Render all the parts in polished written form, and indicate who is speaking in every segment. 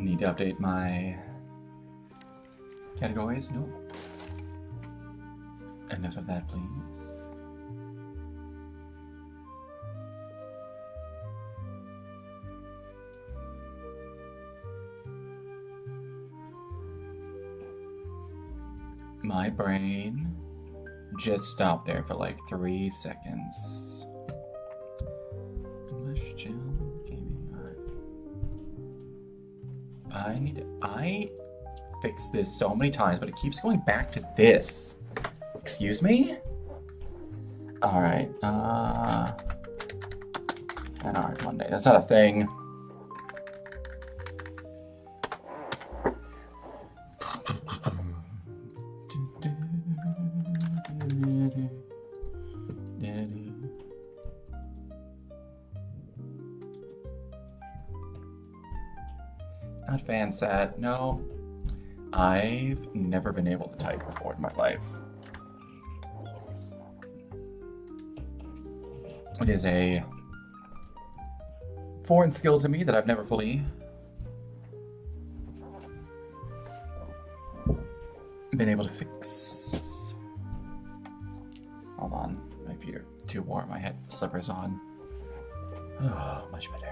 Speaker 1: Need to update my categories? No. Enough of that, please. My brain just stopped there for like 3 seconds. English chill gaming. I fixed this so many times, but it keeps going back to this. Excuse me? Alright, Fan Art Monday. That's not a thing. Not fan sat. No. I've never been able to type before in my life. It is a foreign skill to me that I've never fully been able to fix. Hold on, my feet are too warm. I had slippers on. Oh, much better.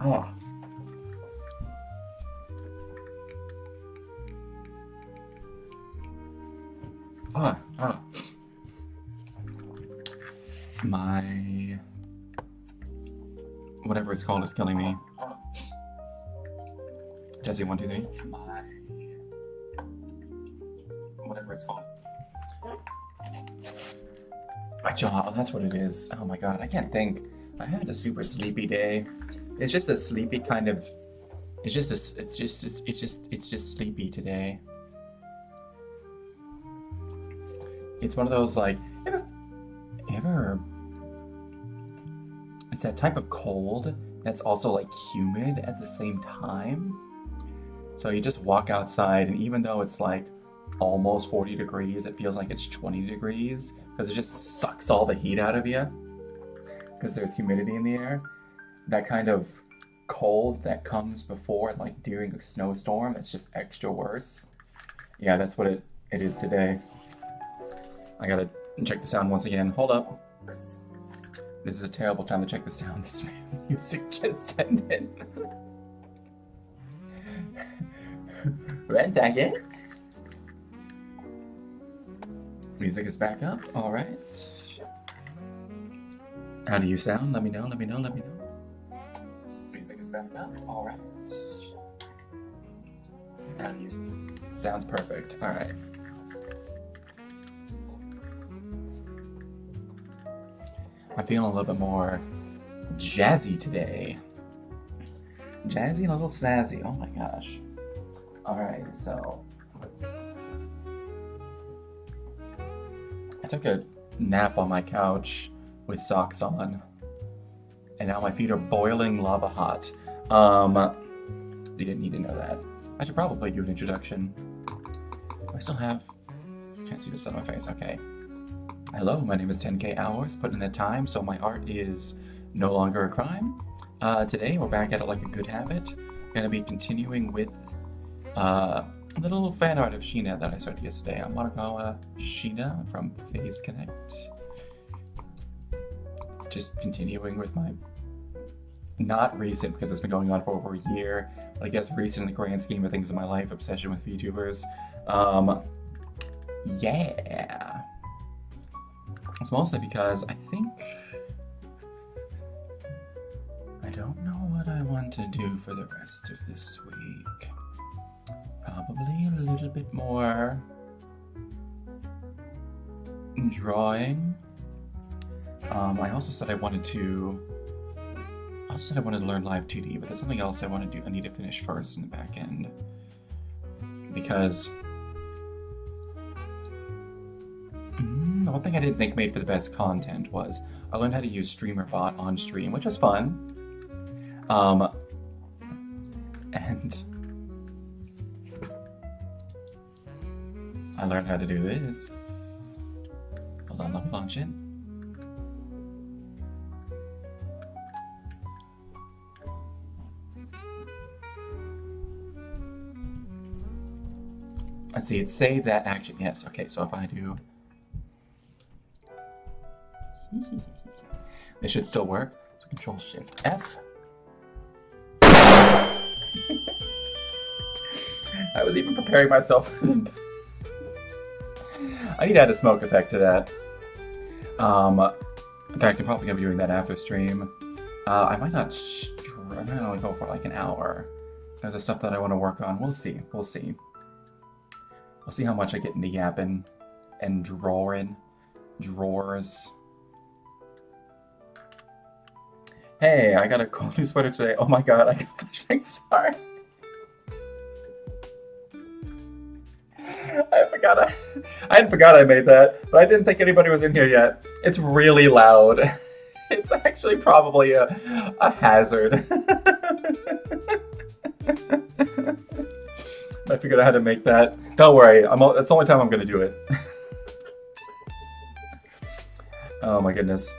Speaker 1: Oh. My whatever it's called is killing me. Jesse, 1, 2, 3. My whatever it's called. My jaw. Oh, that's what it is. Oh my god, I can't think. I had a super sleepy day. It's just a sleepy kind of. It's just sleepy today. It's one of those like ever. It's that type of cold that's also like humid at the same time. So you just walk outside, and even though it's like almost 40 degrees, it feels like it's 20 degrees because it just sucks all the heat out of you because there's humidity in the air. That kind of cold that comes before and like during a snowstorm, it's just extra worse. Yeah, that's what it is today. I gotta check the sound once again. Hold up. This is a terrible time to check the sound. This music just sent in. Red again. Music is back up. All right. How do you sound? Let me know. Let me know. Let me know. Music is back up. All right. How do you sound? Sounds perfect. All right. I'm feeling a little bit more jazzy today. Jazzy and a little snazzy. Oh my gosh. Alright, so I took a nap on my couch with socks on, and now my feet are boiling lava hot. You didn't need to know that. I should probably do an introduction. I still have... Can't see this on my face. Okay. Hello, my name is 10K Hours, put in the time, so my art is no longer a crime. Today, we're back at it like a good habit. Gonna be continuing with the little fan art of Sheena that I started yesterday. I'm gonna call Sheena from Phase Connect. Just continuing with my, not recent because it's been going on for over a year, but I guess recent in the grand scheme of things in my life, obsession with VTubers. Yeah. It's mostly because I think I don't know what I want to do for the rest of this week. Probably a little bit more drawing. I also said I wanted to learn Live 2D, but there's something else I want to do. I need to finish first in the back end because one thing I didn't think made for the best content was I learned how to use Streamerbot on stream, which was fun. And I learned how to do this. love function. Let's see, it's save that action. Yes, okay, so if I do... This should still work. So Control Shift F. I was even preparing myself. I need to add a smoke effect to that. In fact, I'm probably gonna be doing that after stream. I might not only go for like an hour. There's stuff that I want to work on. We'll see. We'll see. We'll see how much I get into yapping and drawing. Drawers. Hey, I got a cool new sweater today. Oh my god, I got the shank. Sorry. I hadn't forgot I made that, but I didn't think anybody was in here yet. It's really loud. It's actually probably a hazard. I figured out how to make that. Don't worry, that's the only time I'm gonna do it. Oh my goodness.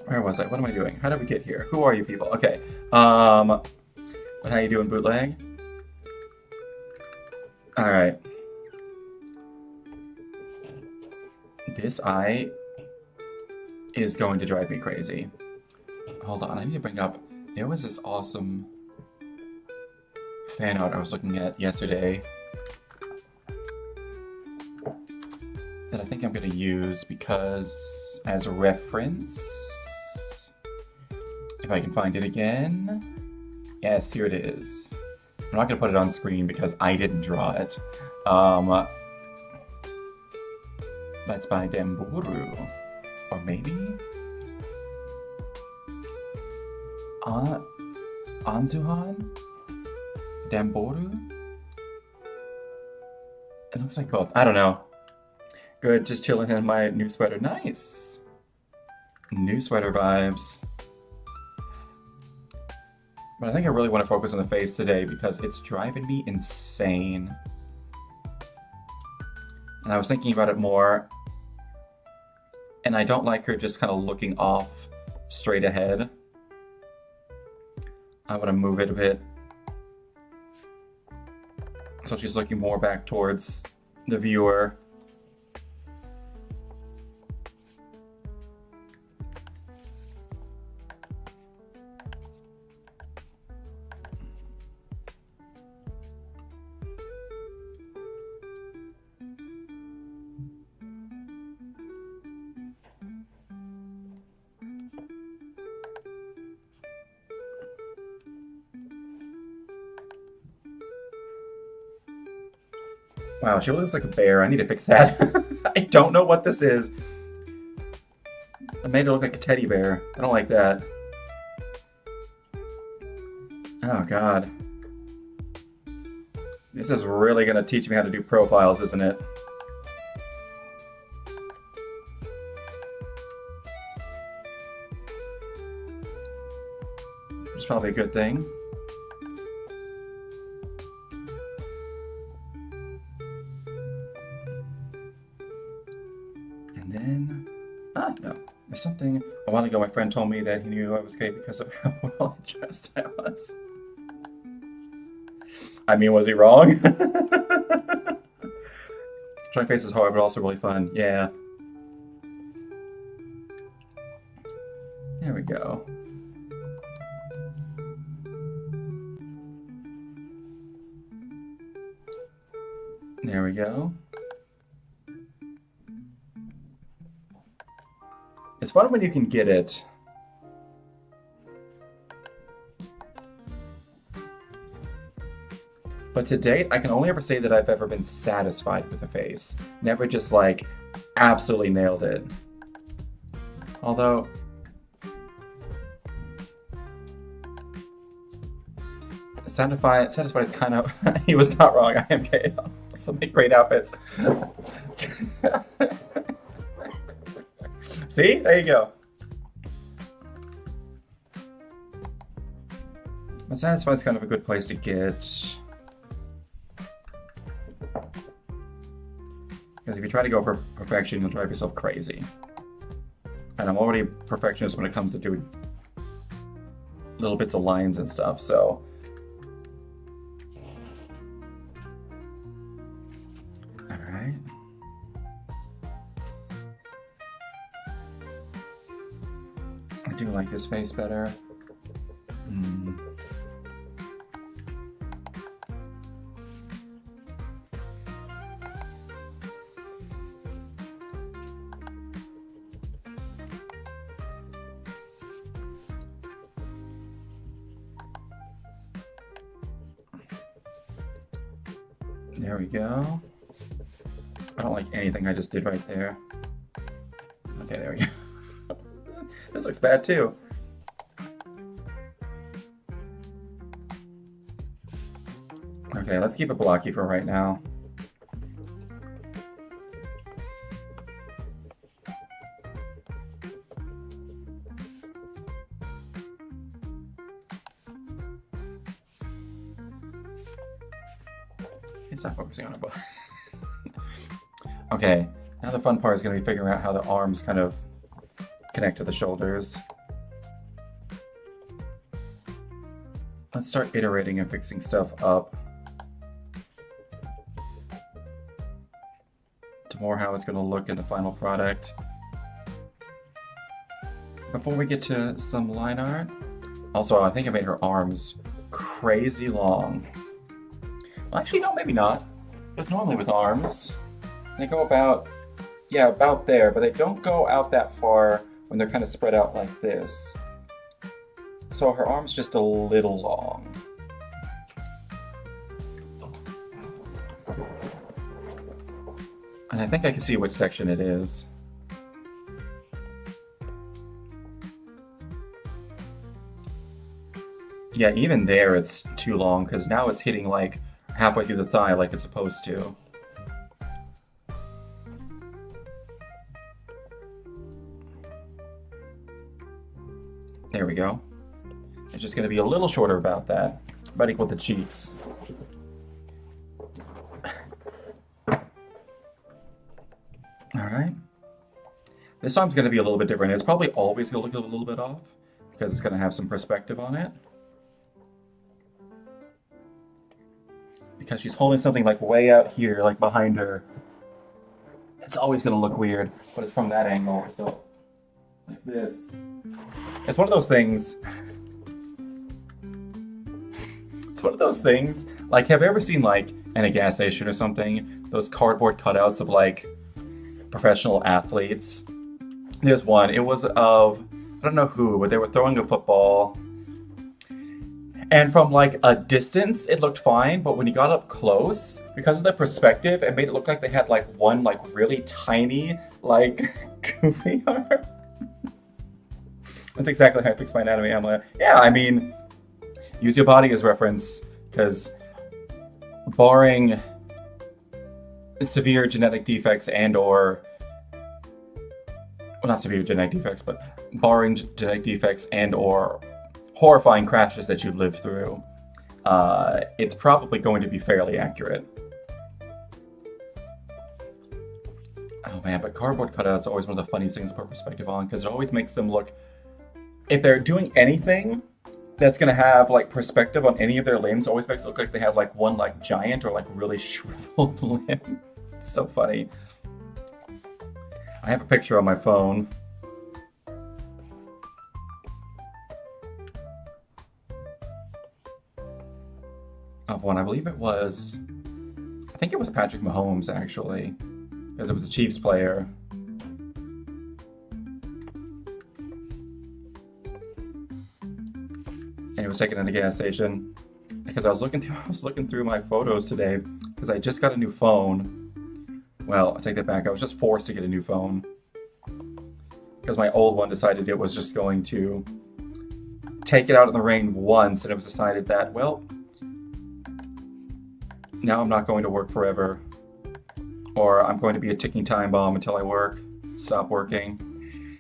Speaker 1: Where was I? What am I doing? How did we get here? Who are you people? Okay. But how you doing, bootleg? Alright. This eye is going to drive me crazy. Hold on, I need to bring up... There was this awesome fan art I was looking at yesterday that I think I'm going to use because, as a reference, if I can find it again. Yes, here it is. I'm not going to put it on screen because I didn't draw it. That's by Demboru. Or maybe? Anzuhan? Demboru? It looks like both. I don't know. Good, just chilling in my new sweater. Nice! New sweater vibes. But I think I really want to focus on the face today because it's driving me insane. And I was thinking about it more. And I don't like her just kind of looking off straight ahead. I want to move it a bit. So she's looking more back towards the viewer. Wow, she looks like a bear. I need to fix that. I don't know what this is. I made her look like a teddy bear. I don't like that. Oh, God. This is really going to teach me how to do profiles, isn't it? Which is probably a good thing. Something a while ago, my friend told me that he knew I was gay because of how well dressed I was. I mean, was he wrong? Trying face is hard, but also really fun. Yeah. There we go. There we go. It's fun when you can get it. But to date, I can only ever say that I've ever been satisfied with the face. Never just like absolutely nailed it. Although satisfied is kind of he was not wrong. I am gay. So make great outfits. See? There you go. But satisfied is kind of a good place to get. Because if you try to go for perfection, you'll drive yourself crazy. And I'm already a perfectionist when it comes to doing little bits of lines and stuff, so. All right. I do like this face better. There we go. I don't like anything I just did right there. Okay, there we go. This looks bad too. Okay, let's keep it blocky for right now. It's not focusing on it, but okay, now the fun part is going to be figuring out how the arms kind of connect to the shoulders. Let's start iterating and fixing stuff up to more how it's going to look in the final product. Before we get to some line art, also I think I made her arms crazy long. Well, actually, no, maybe not. Because normally with arms, they go about, yeah, about there, but they don't go out that far when they're kind of spread out like this. So her arm's just a little long. And I think I can see which section it is. Yeah, even there it's too long, because now it's hitting like halfway through the thigh like it's supposed to. There we go. It's just going to be a little shorter about that. About equal to the cheeks. Alright. This arm's going to be a little bit different. It's probably always going to look a little bit off, because it's going to have some perspective on it. Because she's holding something like way out here, like behind her. It's always going to look weird, but it's from that angle, so like this. It's one of those things. It's one of those things. Like, have you ever seen, like, in a gas station or something, those cardboard cutouts of, like, professional athletes? There's one. It was of, I don't know who, but they were throwing a football. And from, like, a distance, it looked fine, but when you got up close, because of the perspective, it made it look like they had, like, one, like, really tiny, like, goofy arm. That's exactly how I fix my anatomy. I'm like, yeah, I mean, use your body as reference, because barring severe genetic defects and or, well, not severe genetic defects, but barring genetic defects and or horrifying crashes that you've lived through, it's probably going to be fairly accurate. Oh man, but cardboard cutouts are always one of the funniest things to put perspective on, because it always makes them look, if they're doing anything that's going to have like perspective on any of their limbs, always makes it look like they have like one like giant or like really shriveled limb. It's so funny. I have a picture on my phone. Of one, I believe it was, I think it was Patrick Mahomes actually, because it was a Chiefs player. And he was taken in a gas station. Because I was looking through my photos today, because I just got a new phone. Well, I take that back, I was just forced to get a new phone. Because my old one decided it was just going to take it out in the rain once, and it was decided that, well, now I'm not going to work forever, or I'm going to be a ticking time bomb until I stop working.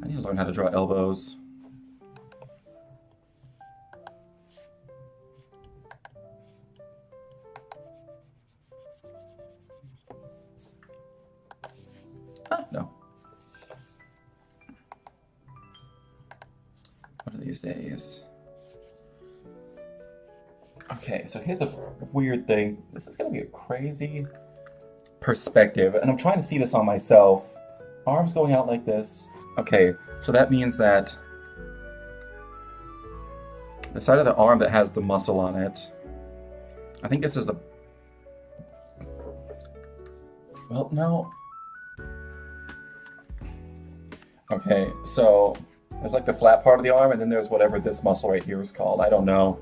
Speaker 1: I need to learn how to draw elbows. Ah, no. days. Okay, so here's a weird thing. This is gonna be a crazy perspective, and I'm trying to see this on myself. Arms going out like this. Okay, so that means that the side of the arm that has the muscle on it, I think this is the... Well, no. Okay, so there's like the flat part of the arm, and then there's whatever this muscle right here is called. I don't know.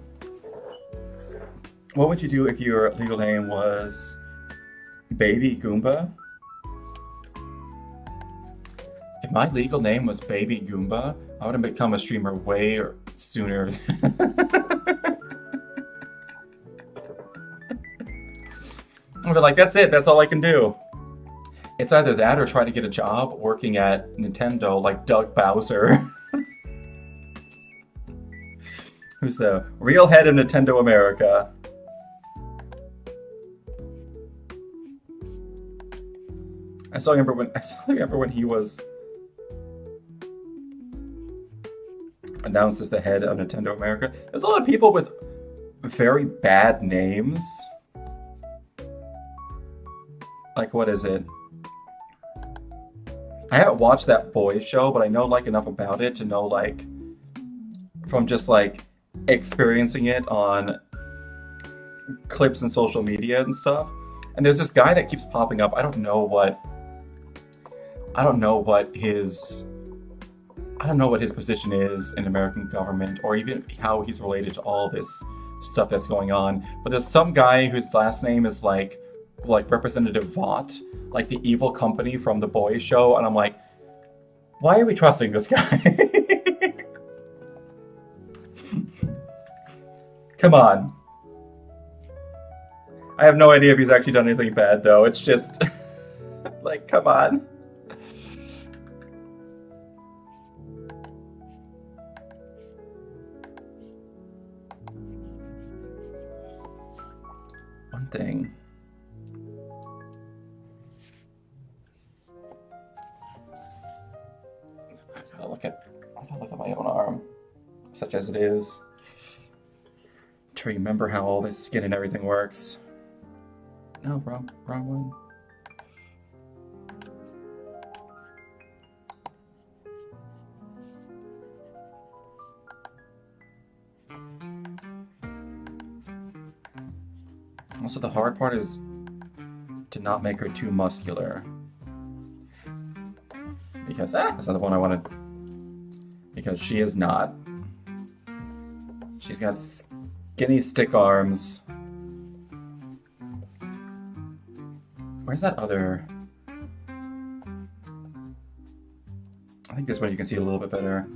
Speaker 1: What would you do if your legal name was Baby Goomba? If my legal name was Baby Goomba, I would have become a streamer way sooner. I'd be like, that's it, that's all I can do. It's either that or try to get a job working at Nintendo like Doug Bowser. Who's the real head of Nintendo America. I still remember when he was announced as the head of Nintendo America. There's a lot of people with very bad names. Like, what is it? I haven't watched that boys show, but I know like enough about it to know like from just like experiencing it on clips and social media and stuff. And there's this guy that keeps popping up. I don't know what his position is in American government, or even how he's related to all this stuff that's going on. But there's some guy whose last name is like Representative Vought, like the evil company from the boys show, and I'm like, why are we trusting this guy? Come on. I have no idea if he's actually done anything bad though. It's just like, come on. One thing. I gotta look at my own arm, such as it is, to remember how all this skin and everything works. No, wrong one. Also, the hard part is to not make her too muscular. Because, that's not the one I wanted. Because she is not. She's got skinny stick arms. Where's that other... I think this one you can see a little bit better.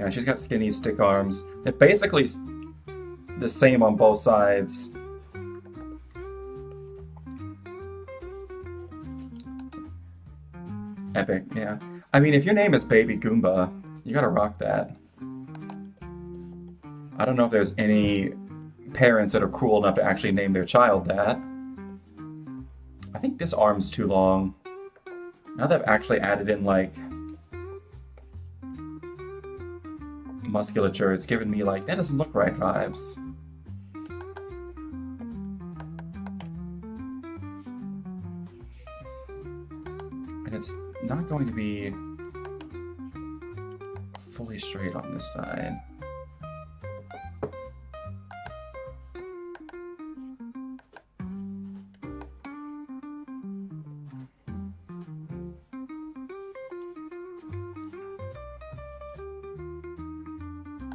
Speaker 1: Yeah, she's got skinny stick arms. They're basically the same on both sides. Epic, yeah. I mean, if your name is Baby Goomba, you gotta rock that. I don't know if there's any parents that are cool enough to actually name their child that. I think this arm's too long. Now that I've actually added in, like, musculature, it's giving me, like, that doesn't look right vibes. And it's not going to be fully straight on this side.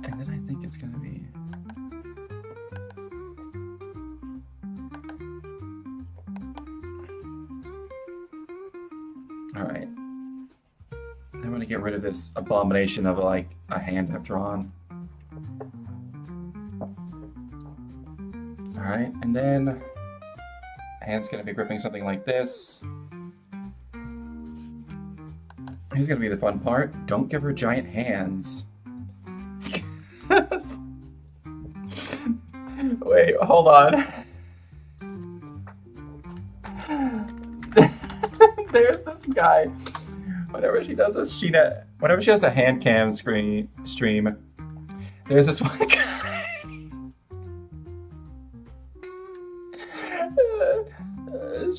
Speaker 1: And then I think it's going to be... Alright. I'm going to get rid of this abomination of like a hand I've drawn. Alright, and then hand's going to be gripping something like this. Here's going to be the fun part. Don't give her giant hands. Wait, hold on. There's this guy. Whenever she does this, whenever she has a hand cam stream, There's this one guy.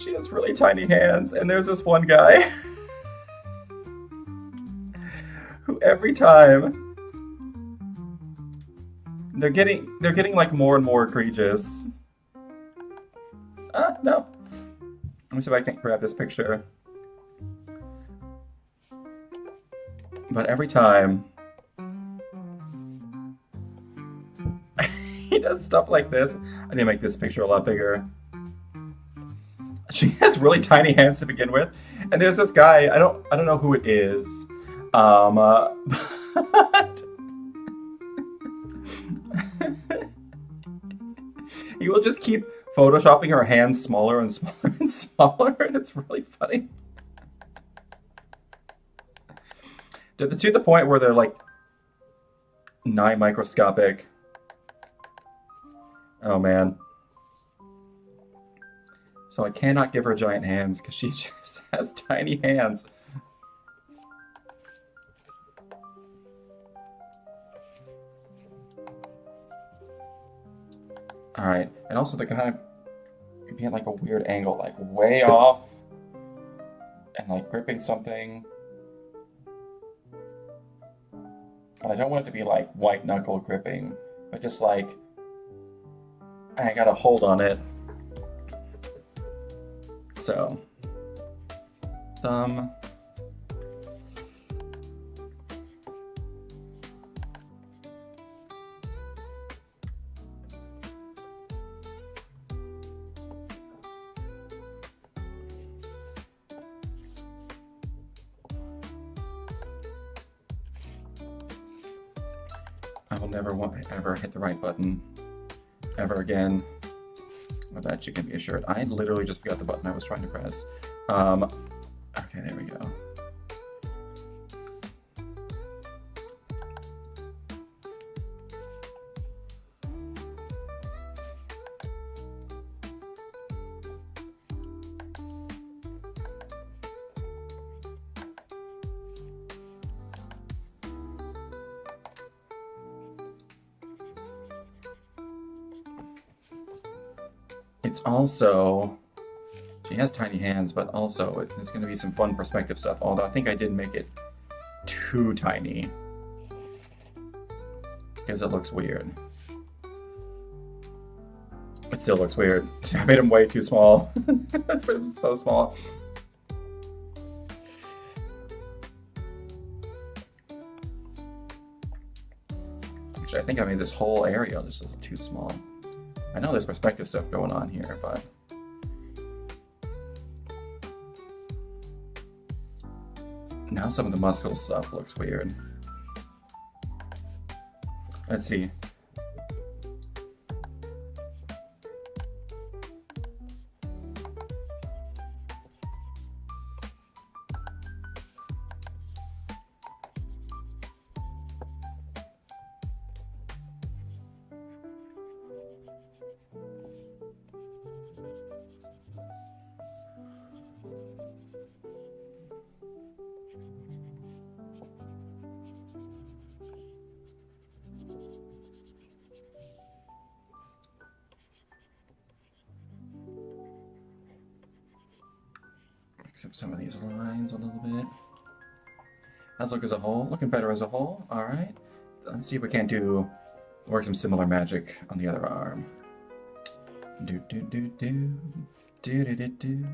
Speaker 1: She has really tiny hands, and there's this one guy who every time they're getting like more and more egregious. No. Let me see if I can grab this picture. But every time he does stuff like this, I need to make this picture a lot bigger. She has really tiny hands to begin with, and there's this guy. I don't know who it is, but he will just keep photoshopping her hands smaller and smaller and smaller, and it's really funny. To the point where they're like nigh microscopic. Oh man. So I cannot give her giant hands because she just has tiny hands. Alright, and also the guy being at like a weird angle, like way off, and like gripping something. And I don't want it to be like white knuckle gripping, but just like I got a hold on it. So, thumb. I will never ever hit the right button ever again. Of that you can be assured. I literally just forgot the button I was trying to press. Okay, there we go. It's also, she has tiny hands, but also there's going to be some fun perspective stuff, although I think I did make it too tiny because it looks weird. It still looks weird. I made him way too small. It was so small. Actually, I think I made this whole area just a little too small. I know there's perspective stuff going on here, but now some of the muscle stuff looks weird. Let's see. Mix up some of these lines a little bit. How's it look as a whole? Looking better as a whole. All right. Let's see if we can't work some similar magic on the other arm. Do do do do do do do do.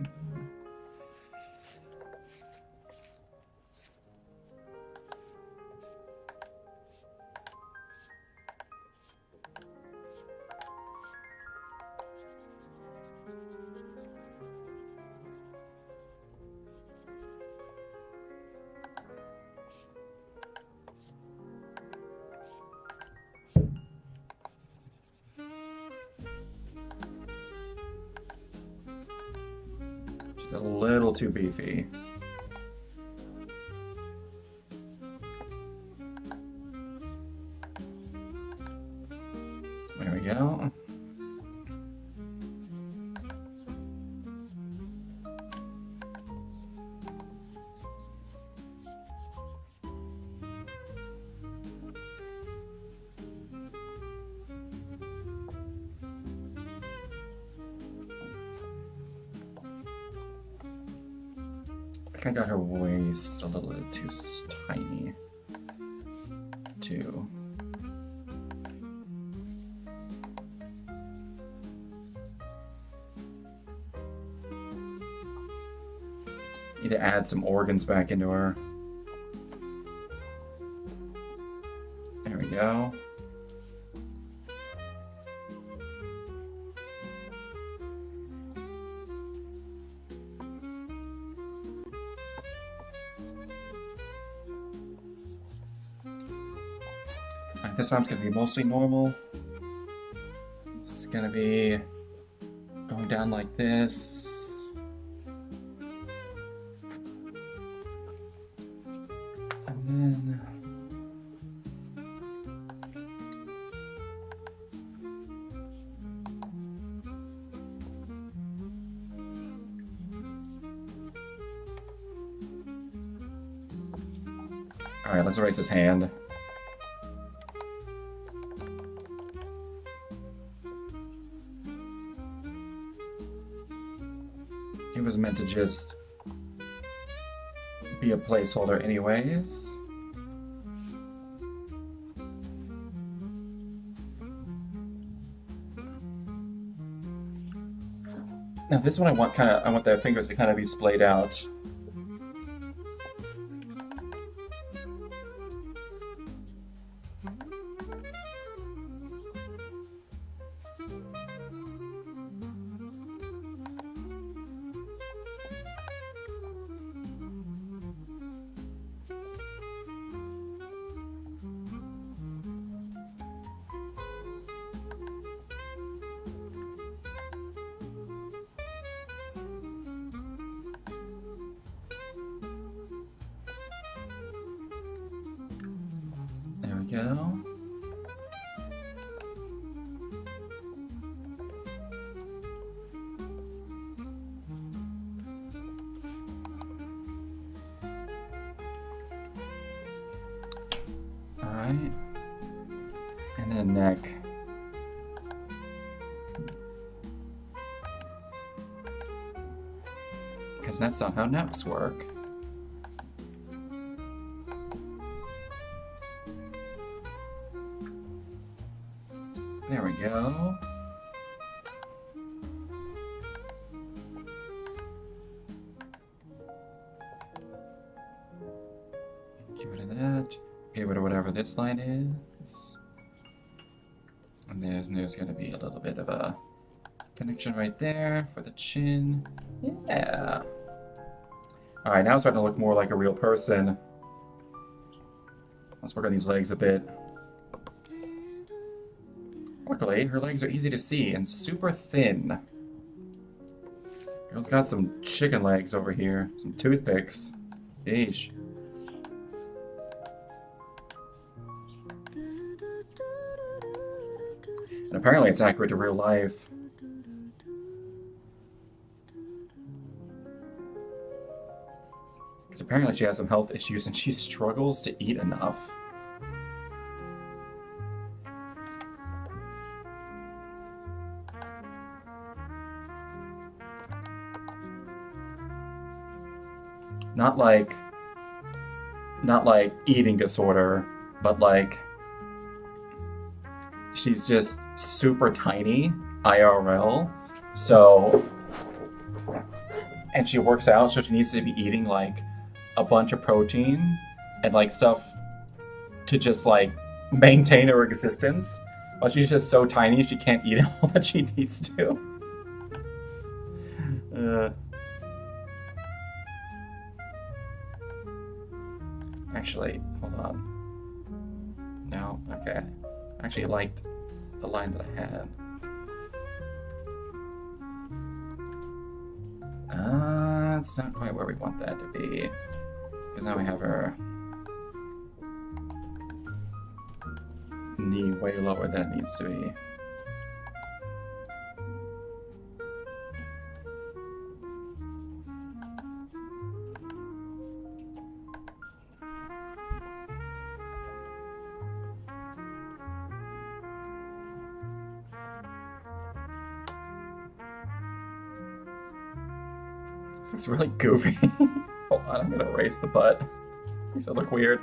Speaker 1: A little too beefy. There we go. I got her waist a little bit too tiny, too. Need to add some organs back into her. There we go. Alright, this arm's gonna be mostly normal. It's gonna be going down like this. And then alright, let's erase his hand. It was meant to just be a placeholder anyways. Now this one I want the fingers to kind of be splayed out. There we go. All right. And then neck. Because that's not how necks work. There we go. Get rid of that. Get rid of whatever this line is. And there's going to be a little bit of a connection right there for the chin. Yeah. Alright, now it's starting to look more like a real person. Let's work on these legs a bit. Luckily, her legs are easy to see and super thin. Girl's got some chicken legs over here. Some toothpicks. Yeesh. And apparently it's accurate to real life. Because apparently she has some health issues and she struggles to eat enough. Not like eating disorder, but like she's just super tiny IRL. So, and she works out, so she needs to be eating like a bunch of protein and like stuff to just like maintain her existence. But she's just so tiny she can't eat all that she needs to. Actually, hold on. No, okay. I actually liked the line that I had. It's not quite where we want that to be. Because now we have her knee way lower than it needs to be. This looks really goofy. Hold on, I'm gonna erase the butt. Makes it look weird.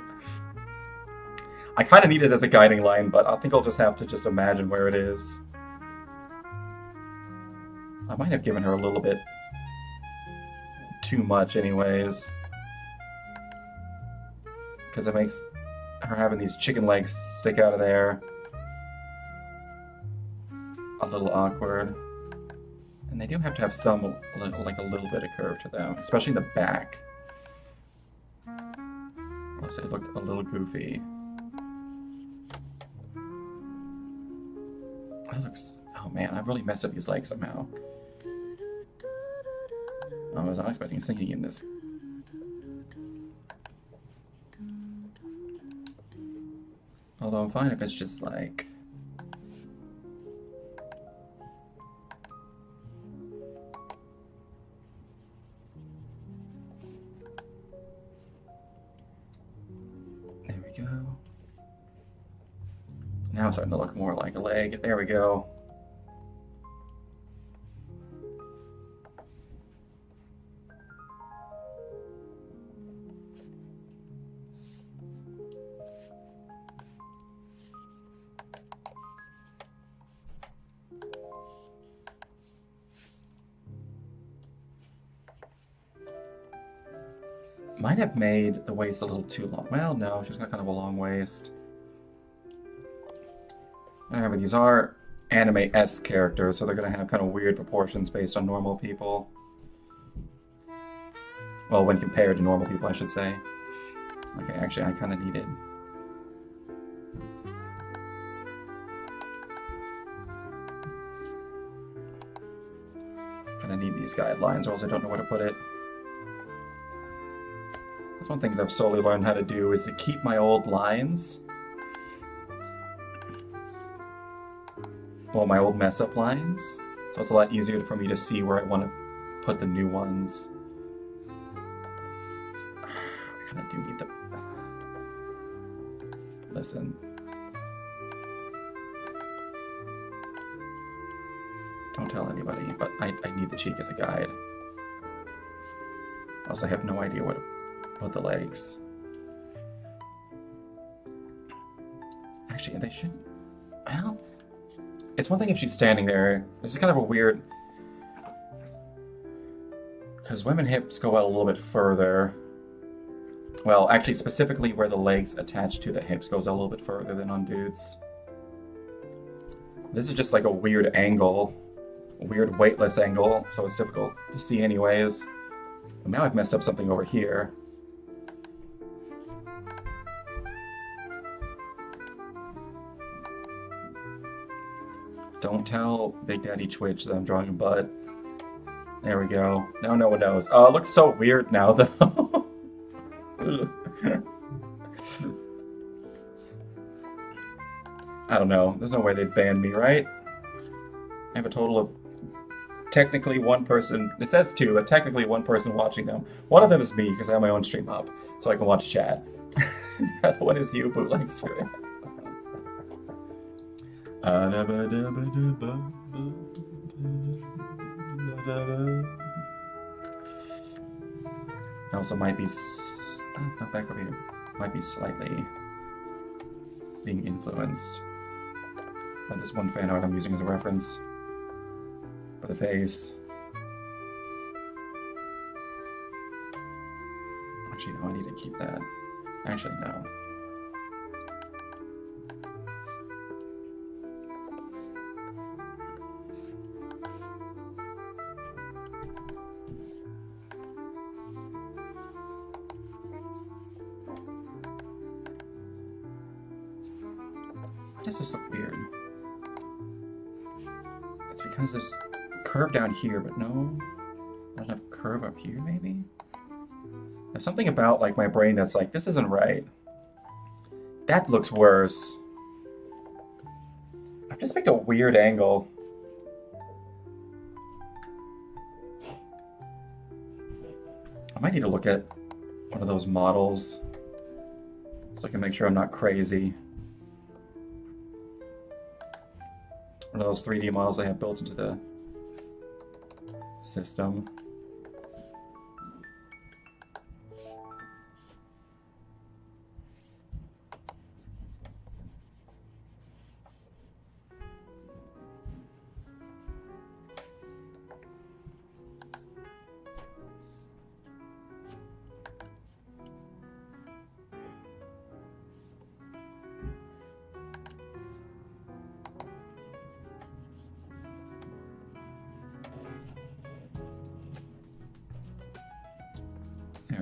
Speaker 1: I kind of need it as a guiding line, but I think I'll just have to just imagine where it is. I might have given her a little bit too much anyways. Because it makes her having these chicken legs stick out of there a little awkward. And they do have to have some, like a little bit of curve to them, especially in the back. Unless they look a little goofy. That looks... Oh man, I've really messed up these legs somehow. I was not expecting singing in this. Although I'm fine if it's just like... There we go. Now it's starting to look more like a leg. There we go. Might have made the waist a little too long. Well, no, she's got kind of a long waist. However, these are anime-esque characters, so they're going to have kind of weird proportions based on normal people. Well, when compared to normal people, I should say. Okay, actually, I kind of need it. Kind of need these guidelines, or else I don't know where to put it. That's one thing that I've slowly learned how to do, is to keep my old lines. Well, my old mess-up lines. So it's a lot easier for me to see where I want to put the new ones. I kind of do need the... Listen. Don't tell anybody, but I need the cheek as a guide. Also, I have no idea what to put the legs. Actually, they should... Well... It's one thing if she's standing there. This is kind of a weird... Because women hips go out a little bit further. Well, actually, specifically where the legs attach to the hips goes out a little bit further than on dudes. This is just like a weird angle. A weird weightless angle, so it's difficult to see anyways. But now I've messed up something over here. Don't tell Big Daddy Twitch that I'm drawing a butt. There we go. Now no one knows. Oh, it looks so weird now, though. I don't know. There's no way they'd ban me, right? I have a total of technically one person. It says two, but technically one person watching them. One of them is me, because I have my own stream up, so I can watch chat. The other one is you, bootleg stream. I also might be not back over here. Might be slightly being influenced by this one fan art I'm using as a reference for the face. Actually, no, I need to keep that. Actually, no. Why does this look weird? It's because there's curve down here, but no, not enough curve up here, maybe? There's something about like my brain that's like, this isn't right. That looks worse. I've just picked a weird angle. I might need to look at one of those models so I can make sure I'm not crazy. One of those 3D models I have built into the system.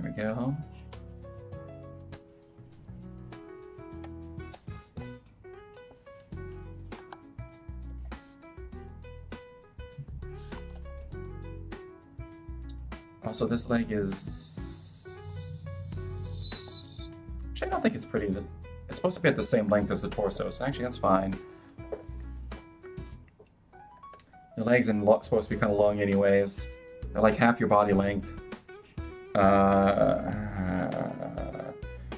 Speaker 1: we go. Also, this leg is... Actually, I don't think it's pretty. It's supposed to be at the same length as the torso, so actually that's fine. Your legs are supposed to be kind of long anyways. They're like half your body length.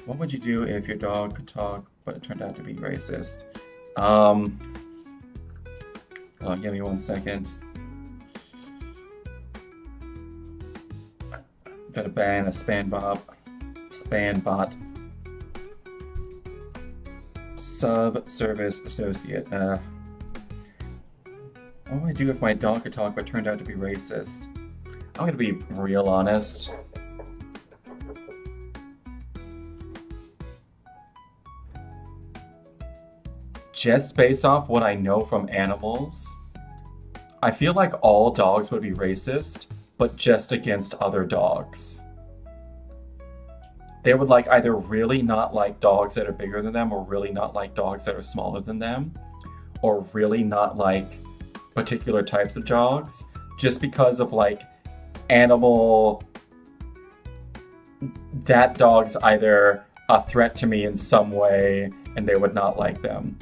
Speaker 1: What would you do if your dog could talk, but it turned out to be racist? Hold on, give me 1 second. Gotta ban a Spanbot. Sub-service associate. What would I do if my dog could talk but turned out to be racist? I'm gonna be real honest. Just based off what I know from animals, I feel like all dogs would be racist, but just against other dogs. They would like either really not like dogs that are bigger than them, or really not like dogs that are smaller than them, or really not like particular types of dogs, just because of like animal, that dog's either a threat to me in some way and they would not like them.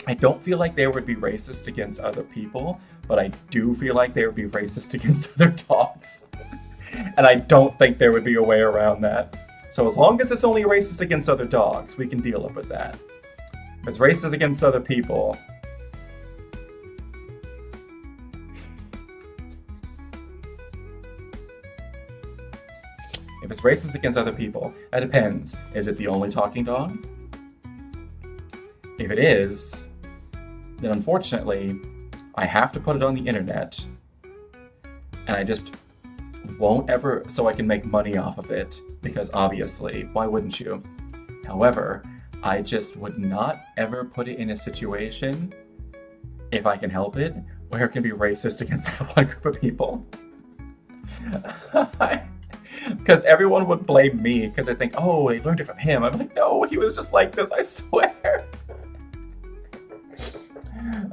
Speaker 1: I don't feel like they would be racist against other people, but I do feel like they would be racist against other dogs. And I don't think there would be a way around that. So as long as it's only racist against other dogs, we can deal with that. If it's racist against other people, that depends. Is it the only talking dog? If it is, then unfortunately, I have to put it on the internet. And I just won't ever, so I can make money off of it. Because obviously, why wouldn't you? However, I just would not ever put it in a situation, if I can help it, where it can be racist against that one group of people. Because everyone would blame me because they think, oh, they learned it from him. I'm like, no, he was just like this, I swear.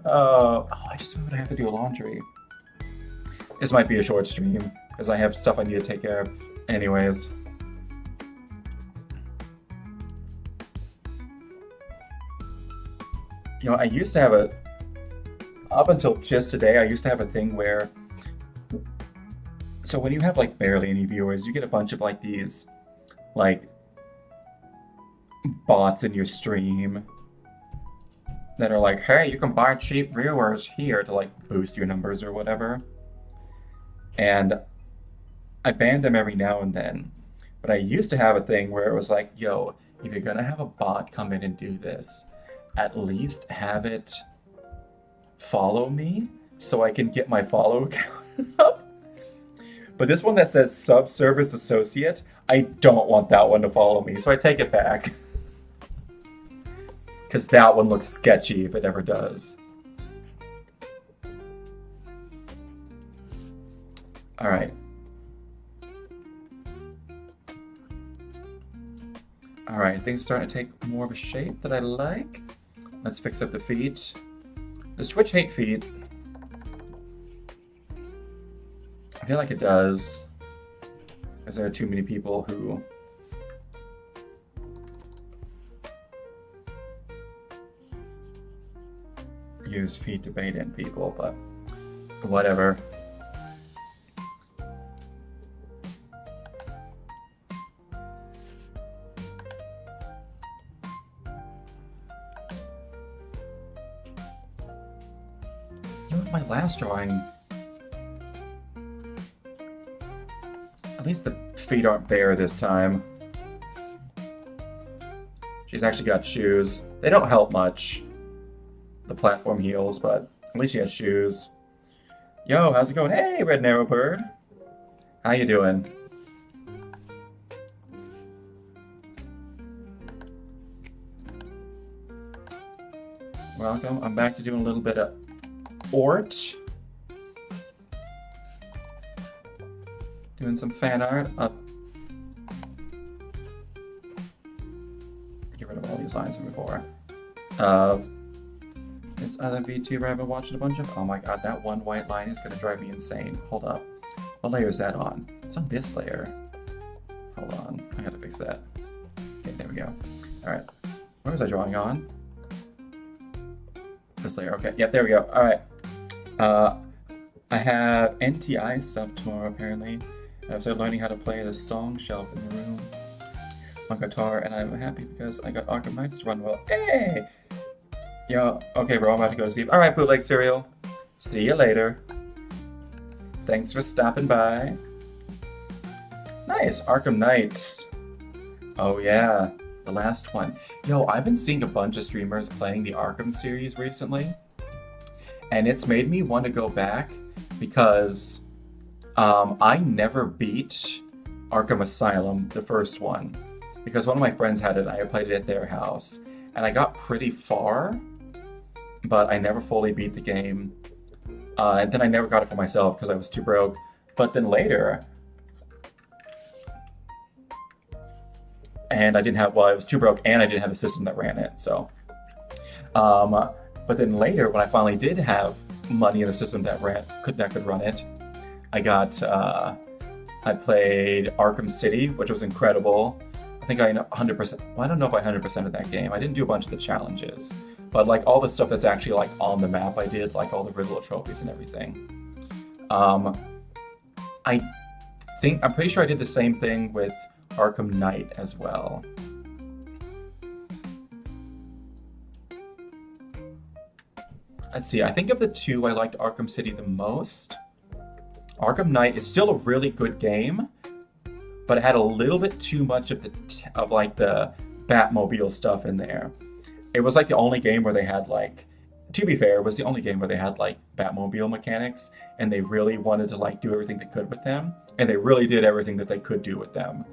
Speaker 1: I just remembered I have to do laundry. This might be a short stream because I have stuff I need to take care of anyways. You know, I used to have up until just today, I used to have a thing where, so when you have like barely any viewers, you get a bunch of like these, like, bots in your stream that are like, hey, you can buy cheap viewers here to like boost your numbers or whatever. And I banned them every now and then. But I used to have a thing where it was like, yo, if you're gonna have a bot come in and do this, at least have it follow me so I can get my follow count up. But this one that says sub-service associate, I don't want that one to follow me, so I take it back. Because that one looks sketchy if it ever does. Alright. Alright, things are starting to take more of a shape that I like. Let's fix up the feet. Does Twitch hate feet? I feel like it does. Because there are too many people who use feet to bait in people, but whatever. You know, my last drawing, at least the feet aren't bare this time. She's actually got shoes. They don't help much, the platform heels, but at least she has shoes. Yo, how's it going? Hey, Red Narrow Bird. How you doing? Welcome. I'm back to doing a little bit of Ort. Doing some fan art of designs from before. It's other VTuber I've been watching a bunch of. Oh my god, that one white line is gonna drive me insane. Hold up. What layer is that on? It's on this layer. Hold on, I gotta fix that. Okay, there we go. Alright. Where was I drawing on? This layer, okay. Yep, there we go. Alright. I have NTI stuff tomorrow, apparently. I've started learning how to play the song shelf in the room on guitar, and I'm happy because I got Arkham Knights to run well. Hey! Yo, okay, bro, I'm about to go to sleep. Alright, Bootleg Cereal. See you later. Thanks for stopping by. Nice, Arkham Knights. Oh yeah, the last one. Yo, I've been seeing a bunch of streamers playing the Arkham series recently, and it's made me want to go back because I never beat Arkham Asylum, the first one, because one of my friends had it and I played it at their house, and I got pretty far, but I never fully beat the game, and then I never got it for myself because I was too broke. But then later, and I didn't have, well, I was too broke and I didn't have a system that ran it, so. But then later, when I finally did have money in a system that could run it, I played Arkham City, which was incredible. I think I 100%, well, I don't know if I 100% of that game. I didn't do a bunch of the challenges, but like all the stuff that's actually like on the map I did, like all the Riddler trophies and everything. I'm pretty sure I did the same thing with Arkham Knight as well. Let's see, I think of the two, I liked Arkham City the most. Arkham Knight is still a really good game, but it had a little bit too much of the Batmobile stuff in there. It was like the only game where they had like, to be fair, it was the only game where they had like Batmobile mechanics, and they really wanted to like do everything they could with them, and they really did everything that they could do with them.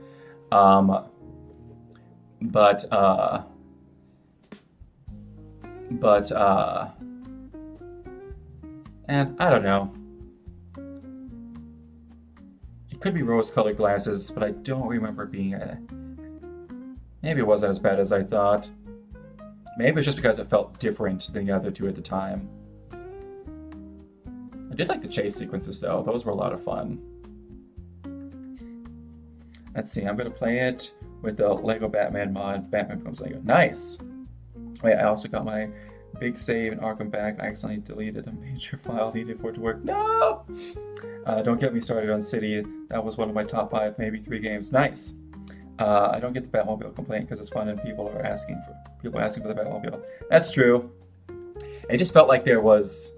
Speaker 1: And I don't know. It could be rose-colored glasses, but I don't remember being maybe it wasn't as bad as I thought. Maybe it's just because it felt different than the other two at the time. I did like the chase sequences though. Those were a lot of fun. Let's see, I'm gonna play it with the Lego Batman mod, Batman Becomes Lego. Nice! Wait, I also got my big save in Arkham back. I accidentally deleted a major file needed for it to work. No! Don't get me started on City. That was one of my top 5, maybe 3 games. Nice! I don't get the Batmobile complaint because it's fun and people asking for the Batmobile. That's true. It just felt like there was...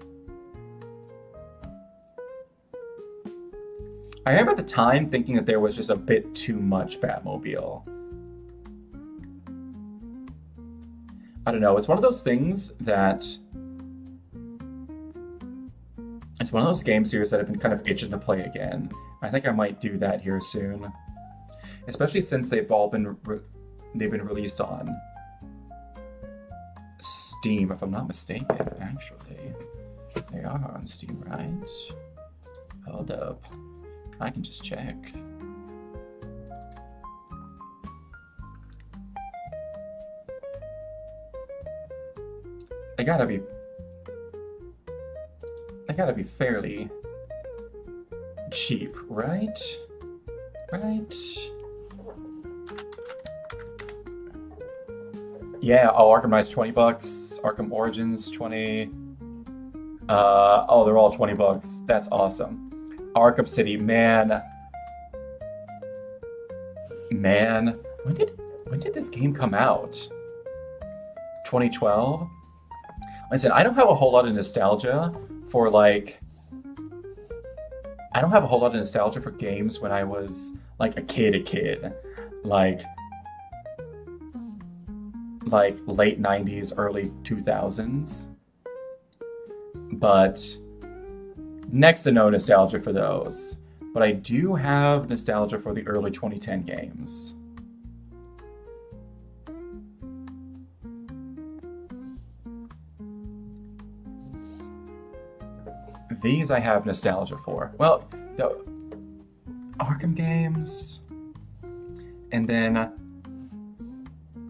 Speaker 1: I remember at the time thinking that there was just a bit too much Batmobile. I don't know, it's one of those things that... It's one of those game series that I've been kind of itching to play again. I think I might do that here soon. Especially since they've all been released on Steam, if I'm not mistaken, actually. They are on Steam, right? Hold up. I can just check. They gotta be fairly cheap, right? Right? Yeah, oh, Arkham Knight's $20, Arkham Origins 20. Oh, they're all $20. That's awesome. Arkham City, man. Man, when did this game come out? 2012? Listen, I don't have a whole lot of nostalgia for games when I was like a kid. Like late 90s, early 2000s. But next to no nostalgia for those. But I do have nostalgia for the early 2010 games. These I have nostalgia for. Well, the Arkham games, and then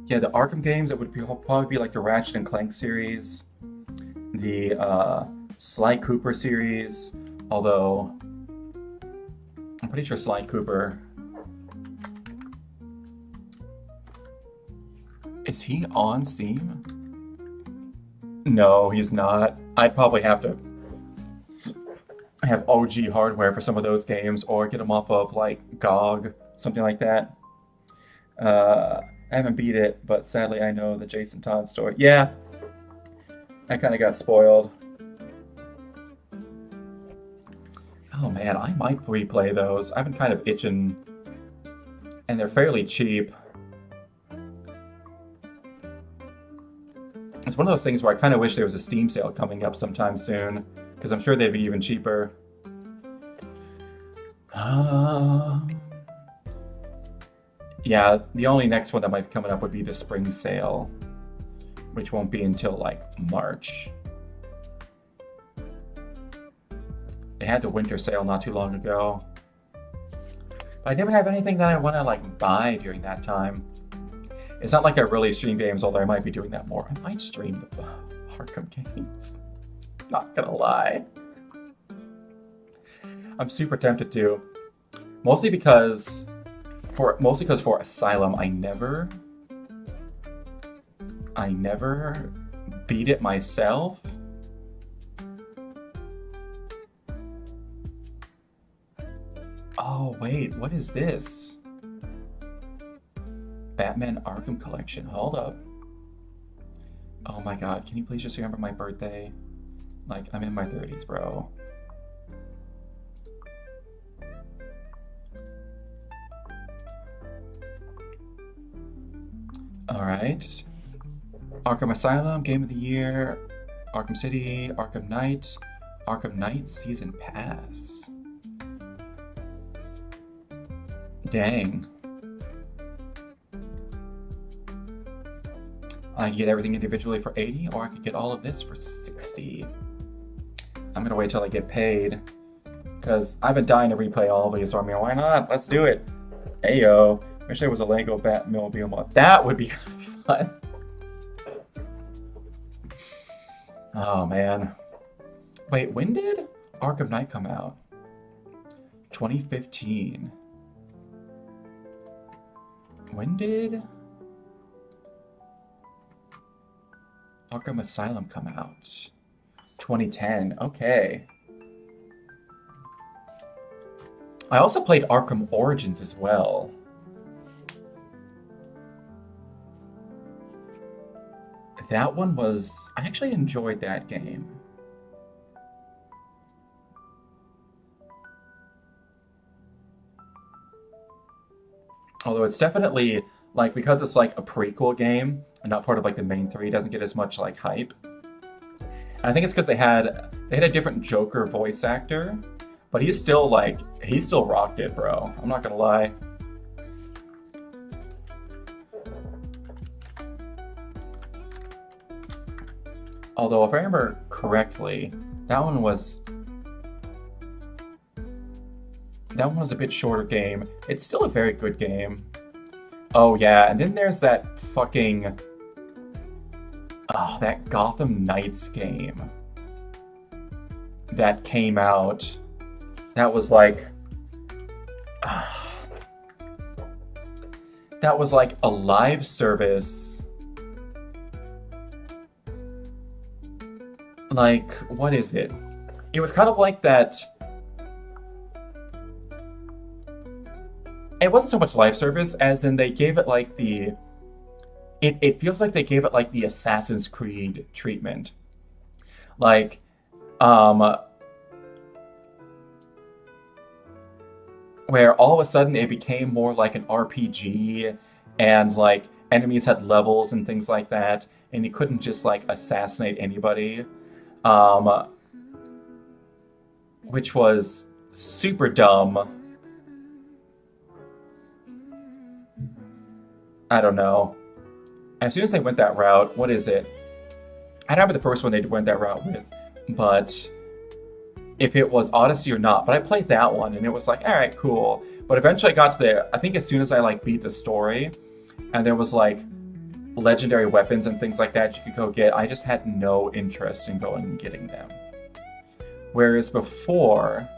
Speaker 1: Yeah, the Arkham games, it would probably be like the Ratchet and Clank series, the Sly Cooper series, although I'm pretty sure Sly Cooper... Is he on Steam? No, he's not. I'd probably have to have OG hardware for some of those games or get them off of like GOG, something like that. I haven't beat it, but sadly I know the Jason Todd story. Yeah, I kind of got spoiled. Oh man, I might replay those. I've been kind of itching, and they're fairly cheap. It's one of those things where I kind of wish there was a Steam sale coming up sometime soon, because I'm sure they'd be even cheaper. Yeah, the only next one that might be coming up would be the spring sale, which won't be until like March. They had the winter sale not too long ago. But I never have anything that I want to like buy during that time. It's not like I really stream games, although I might be doing that more. I might stream the Arkham games. Not gonna lie. I'm super tempted to. Mostly because for Asylum, I never beat it myself. Oh wait, what is this? Batman Arkham Collection. Hold up. Oh my god, can you please just remember my birthday? Like, I'm in my 30s, bro. Alright. Arkham Asylum, Game of the Year, Arkham City, Arkham Knight Season Pass. Dang. I can get everything individually for 80, or I could get all of this for 60. I'm gonna wait till I get paid, because I've been dying to replay all of these, so I mean, why not? Let's do it. Ayo. Wish there was a Lego Batmobile mod. That would be kind of fun. Oh, man. Wait, when did Arkham Knight come out? 2015. When did Arkham Asylum come out? 2010. Okay. I also played Arkham Origins as well. That one was... I actually enjoyed that game. Although it's definitely, like, because it's like a prequel game and not part of like the main three, it doesn't get as much like hype. And I think it's because they had a different Joker voice actor, but he's still like, he still rocked it, bro. I'm not gonna lie. Although, if I remember correctly, that one was a bit shorter game. It's still a very good game. Oh yeah, and then there's that fucking... Oh, that Gotham Knights game that came out. That was like... that was like a live service... Like, what is it? It was kind of like that... It wasn't so much live service as in they gave it like the... It feels like they gave it like the Assassin's Creed treatment. Like, where all of a sudden it became more like an RPG and like enemies had levels and things like that, and you couldn't just like assassinate anybody. Which was super dumb. I don't know. As soon as they went that route, what is it? I don't remember the first one they went that route with, but if it was Odyssey or not. But I played that one and it was like, all right, cool. But eventually I got to I think as soon as I like beat the story, and there was like legendary weapons and things like that you could go get. I just had no interest in going and getting them. Whereas before,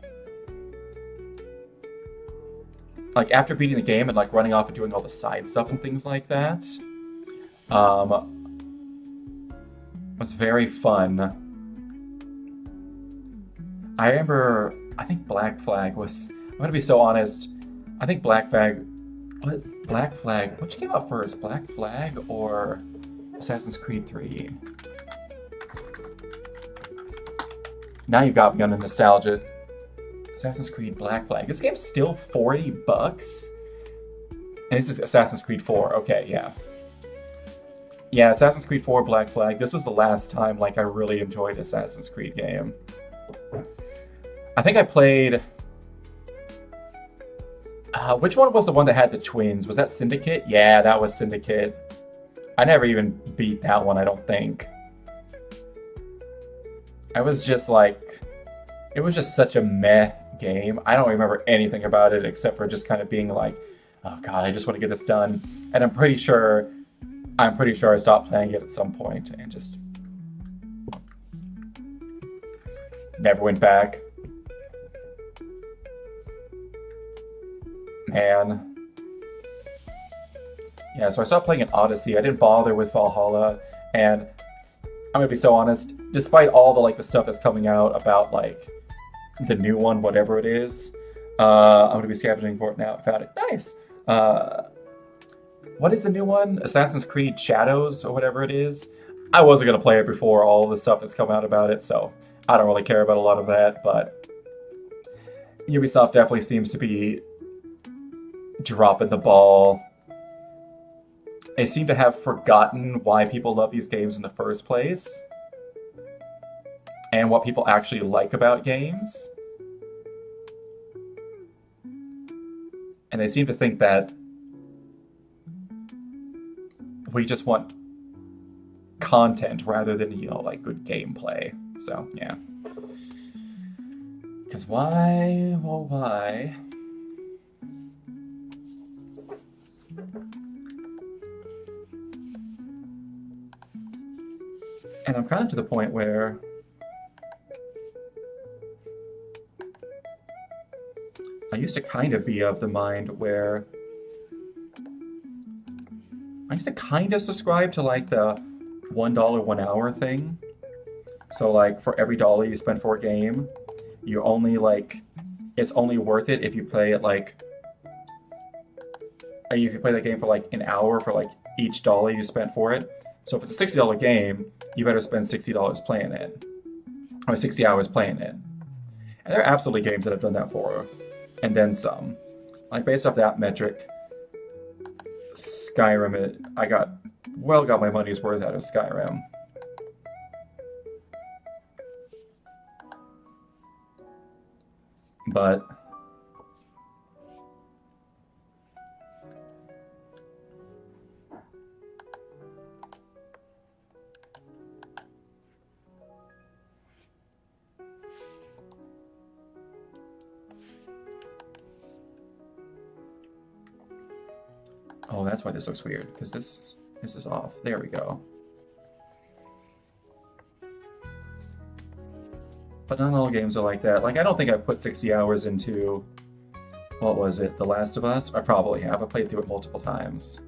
Speaker 1: like after beating the game and like running off and doing all the side stuff and things like that, was very fun. I remember, I think Black Flag was, I'm gonna be so honest, I think Black Flag, which came out first, Black Flag or Assassin's Creed 3? Now you got me on a nostalgia. Assassin's Creed Black Flag. This game's still $40? And this is Assassin's Creed 4, okay, yeah. Yeah, Assassin's Creed 4 Black Flag. This was the last time like I really enjoyed Assassin's Creed game. I think I played... which one was the one that had the twins? Was that Syndicate? Yeah, that was Syndicate. I never even beat that one, I don't think. I was just like... It was just such a meh game. I don't remember anything about it except for just kind of being like, oh god, I just want to get this done. And I'm pretty sure I stopped playing it at some point and just never went back. Man. Yeah, so I stopped playing in Odyssey. I didn't bother with Valhalla, and I'm gonna be so honest, despite all the like the stuff that's coming out about like the new one, whatever it is, I'm gonna be scavenging for it now. I found it. Nice. What is the new one? Assassin's Creed Shadows or whatever it is. I wasn't gonna play it before all the stuff that's come out about it, so I don't really care about a lot of that, but Ubisoft definitely seems to be dropping the ball. They seem to have forgotten why people love these games in the first place and what people actually like about games. And they seem to think that we just want content rather than, you know, like good gameplay. So, yeah. Because why? Well, why? And I'm kind of to the point where I used to kind of be of the mind where I used to kind of subscribe to like the $1 1 hour thing. So like for every dollar you spend for a game, you only like, it's only worth it if you play it like, if you play that game for like an hour for like each dollar you spent for it. So if it's a $60 game, you better spend $60 playing it. Or 60 hours playing it. And there are absolutely games that have done that for, and then some. Like based off that metric, Skyrim, I got my money's worth out of Skyrim. But oh, that's why this looks weird, because this is off. There we go. But not all games are like that. Like, I don't think I put 60 hours into, what was it, The Last of Us? I probably have. I played through it multiple times.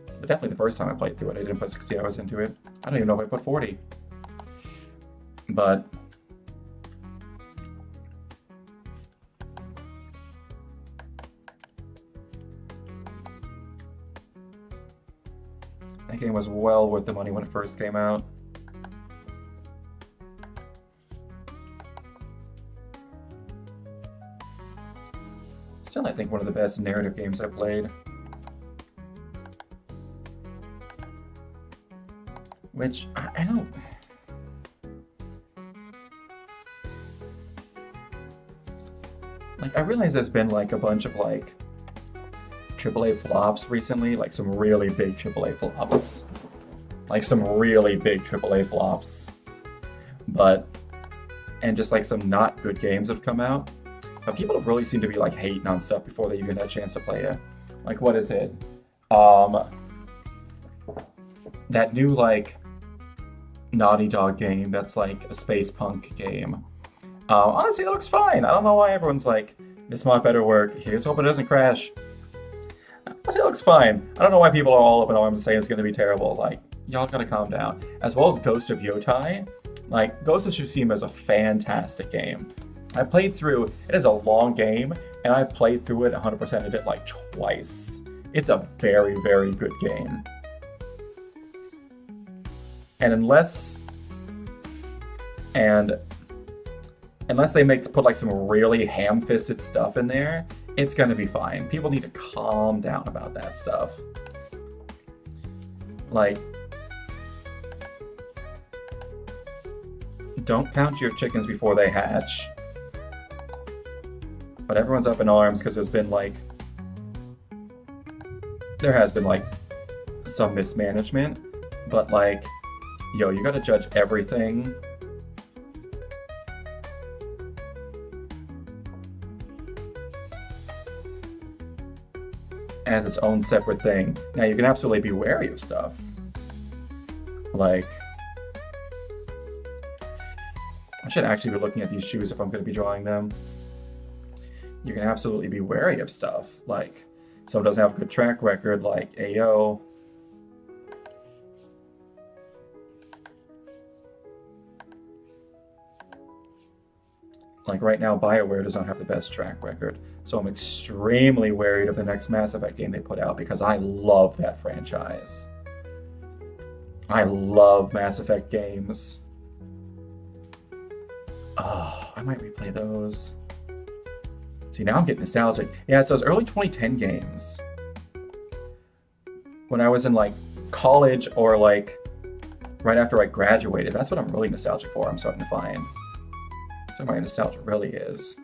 Speaker 1: But definitely the first time I played through it, I didn't put 60 hours into it. I don't even know if I put 40. But that game was well worth the money when it first came out. Still, I think one of the best narrative games I played. Which, I don't... Like, I realize there's been, like, a bunch of, like, AAA flops recently. Like, some really big AAA flops. Like, some really big AAA flops. But... And just, like, some not good games have come out. But people have really seemed to be, like, hating on stuff before they even had a chance to play it. Like, what is it? that new like Naughty Dog game that's like a space punk game. Honestly, it looks fine. I don't know why everyone's like, this mod better work. Here's hope it doesn't crash. Honestly, it looks fine. I don't know why people are all up in arms and saying it's going to be terrible. Like, y'all gotta calm down. As well as Ghost of Yotai. Like, Ghost of Tsushima is a fantastic game. I played through, it is a long game, and I played through it 100%ed it like twice. It's a very, very good game. And unless they put like some really ham-fisted stuff in there, it's gonna be fine. People need to calm down about that stuff. Like, don't count your chickens before they hatch. But everyone's up in arms because there has been like some mismanagement, but like, yo, you gotta judge everything as its own separate thing. Now, you can absolutely be wary of stuff. Like, I should actually be looking at these shoes if I'm going to be drawing them. You can absolutely be wary of stuff. Like, someone doesn't have a good track record, like AO. Like right now, BioWare does not have the best track record. So I'm extremely worried of the next Mass Effect game they put out because I love that franchise. I love Mass Effect games. Oh, I might replay those. See, now I'm getting nostalgic. Yeah, it's those early 2010 games. When I was in like college or like right after I graduated. That's what I'm really nostalgic for, I'm starting to find. So my nostalgia really is.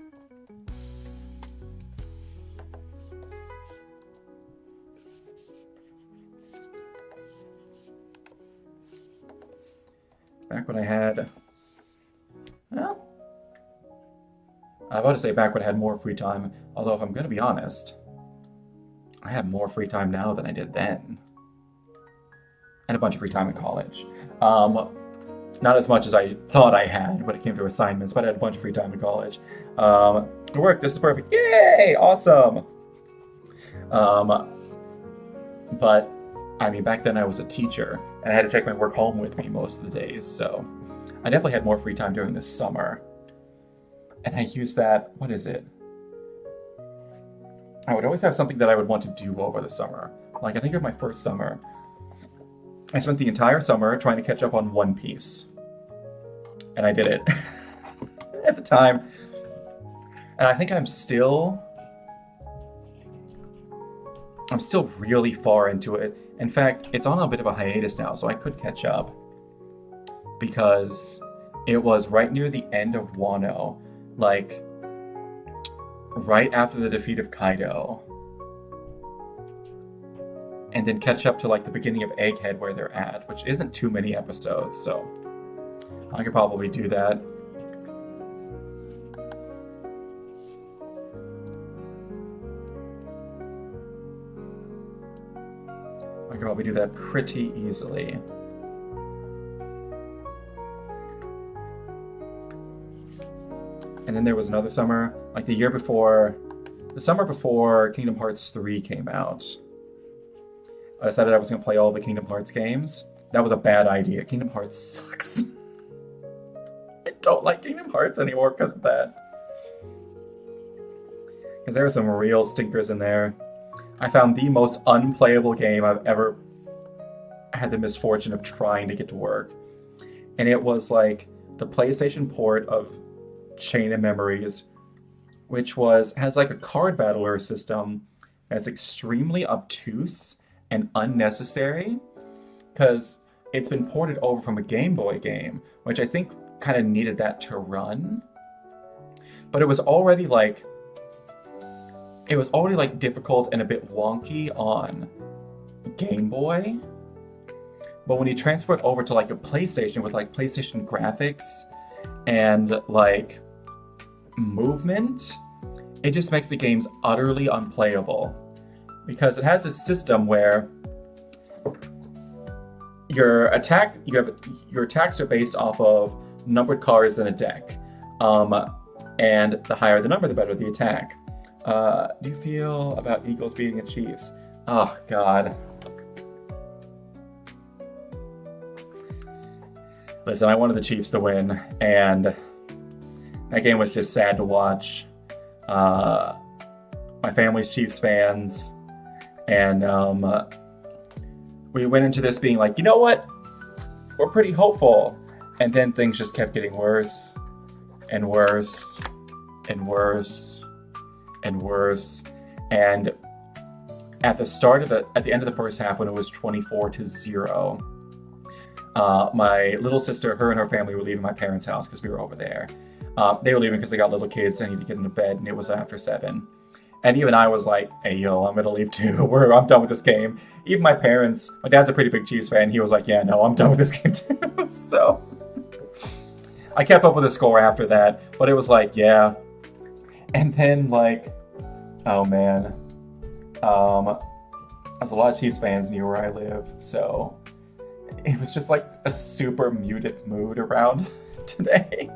Speaker 1: Back when I had, well, I was about to say back when I had more free time, although if I'm going to be honest, I have more free time now than I did then. And a bunch of free time in college. Not as much as I thought I had when it came to assignments, but I had a bunch of free time in college. Work, this is perfect. Yay! Awesome! But, I mean, back then I was a teacher, and I had to take my work home with me most of the days, so I definitely had more free time during the summer. And I used that, what is it? I would always have something that I would want to do over the summer. Like, I think of my first summer. I spent the entire summer trying to catch up on One Piece. And I did it. At the time. And I think I'm still really far into it. In fact, it's on a bit of a hiatus now, so I could catch up. Because it was right near the end of Wano. Like, right after the defeat of Kaido. And then catch up to like the beginning of Egghead where they're at, which isn't too many episodes, so I could probably do that. I could probably do that pretty easily. And then there was another summer, like the summer before Kingdom Hearts 3 came out. I decided I was going to play all the Kingdom Hearts games. That was a bad idea. Kingdom Hearts sucks. I don't like Kingdom Hearts anymore because of that. Because there were some real stinkers in there. I found the most unplayable game I've ever had the misfortune of trying to get to work. And it was like the PlayStation port of Chain of Memories, which has like a card battler system that's extremely obtuse and unnecessary because it's been ported over from a Game Boy game, which I think kind of needed that to run. But it was already like difficult and a bit wonky on Game Boy. But when you transfer it over to like a PlayStation with like PlayStation graphics and like movement, it just makes the games utterly unplayable. Because it has this system where your attacks are based off of numbered cards in a deck. And the higher the number, the better the attack. Do you feel about Eagles beating the Chiefs? Oh, God. Listen, I wanted the Chiefs to win, and that game was just sad to watch. My family's Chiefs fans, and we went into this being like, you know what? We're pretty hopeful. And then things just kept getting worse and worse and worse and worse. And at the end of the first half, when it was 24-0, my little sister, her and her family were leaving my parents' house because we were over there. They were leaving because they got little kids and needed to get into bed, and it was after 7. And even I was like, hey, yo, I'm going to leave too. I'm done with this game. Even my parents, my dad's a pretty big Chiefs fan. He was like, yeah, no, I'm done with this game too. So I kept up with the score after that, but it was like, yeah. And then, like, oh, man. There's a lot of Chiefs fans near where I live, so it was just like a super muted mood around today.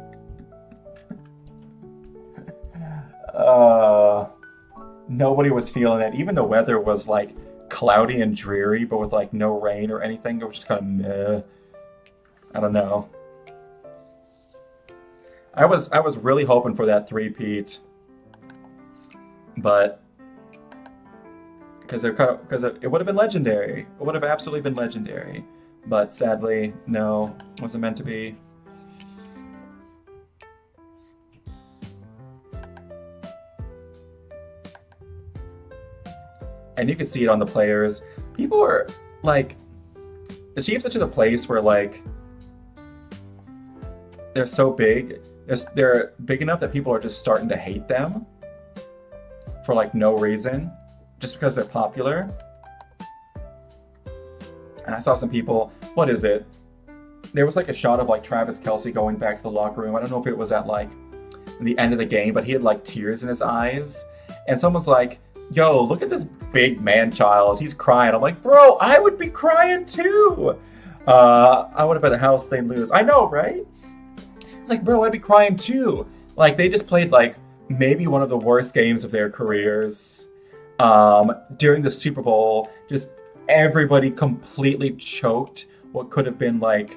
Speaker 1: Nobody was feeling it. Even the weather was like cloudy and dreary, but with like no rain or anything. It was just kind of meh. I don't know. I was really hoping for that three-peat, but because it would have been legendary. It would have absolutely been legendary. But sadly, no, wasn't meant to be. And you can see it on the players. People are like, the Chiefs are to the place where like they're so big. They're big enough that people are just starting to hate them for like no reason, just because they're popular. And I saw some people, what is it? There was like a shot of like Travis Kelce going back to the locker room. I don't know if it was at like the end of the game, but he had like tears in his eyes. And someone's like, yo, look at this big man child. He's crying. I'm like, bro, I would be crying too. I would have bet a house they'd lose. I know, right? It's like, bro, I'd be crying too. Like, they just played like maybe one of the worst games of their careers. During the Super Bowl, just everybody completely choked what could have been like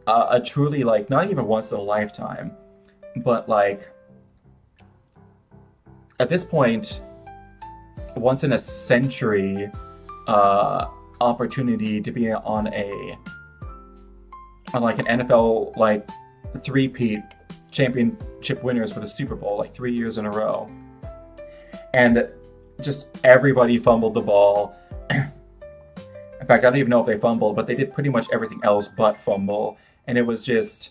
Speaker 1: a truly like not even once in a lifetime, but like at this point once in a century opportunity to be on like an NFL like three-peat championship winners for the Super Bowl like 3 years in a row. And just everybody fumbled the ball. In fact, I don't even know if they fumbled, but they did pretty much everything else but fumble. And it was just,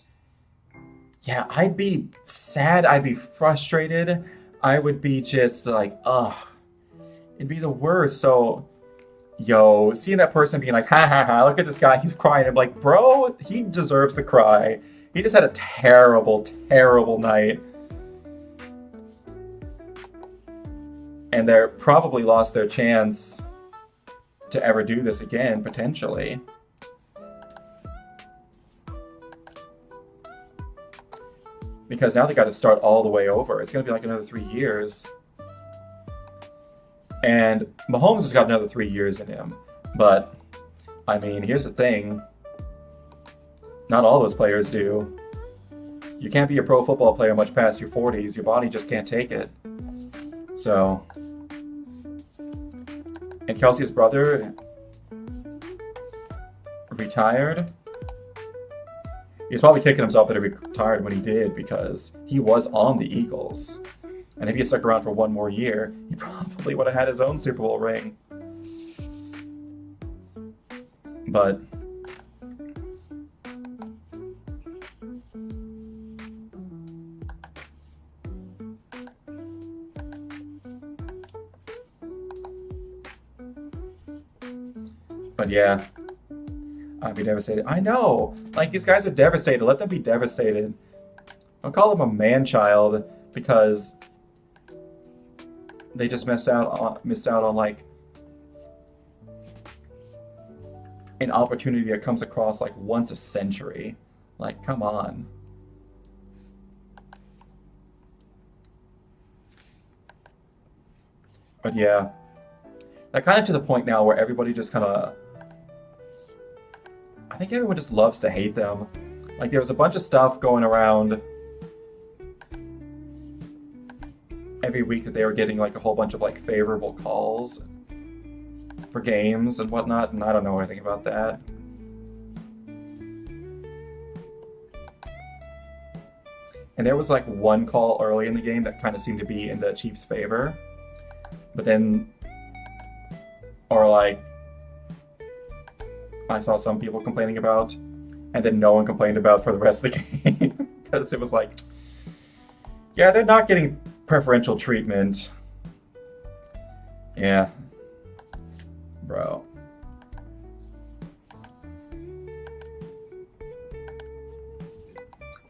Speaker 1: yeah, I'd be sad. I'd be frustrated. I would be just like, ugh. It'd be the worst. So, yo, seeing that person being like, ha ha ha, look at this guy, he's crying. I'm like, bro, he deserves to cry. He just had a terrible, terrible night. And they probably lost their chance to ever do this again, potentially. Because now they got to start all the way over. It's going to be like another 3 years. And Mahomes has got another 3 years in him. But, I mean, here's the thing. Not all those players do. You can't be a pro football player much past your 40s. Your body just can't take it. So, and Kelsey's brother retired. He's probably kicking himself that he retired when he did, because he was on the Eagles. And if he had stuck around for one more year, he probably would have had his own Super Bowl ring. But yeah, I'd be devastated. I know! Like, these guys are devastated. Let them be devastated. I'll call them a man-child because they just missed out on like an opportunity that comes across like once a century. Like, come on. But yeah, that kind of to the point now where everybody just kind of, I think everyone just loves to hate them. Like, there was a bunch of stuff going around every week that they were getting like a whole bunch of like favorable calls for games and whatnot, and I don't know anything about that. And there was like one call early in the game that kind of seemed to be in the Chiefs' favor. But then, or like, I saw some people complaining about, and then no one complained about for the rest of the game. Because it was like, yeah, they're not getting preferential treatment. Yeah. Bro.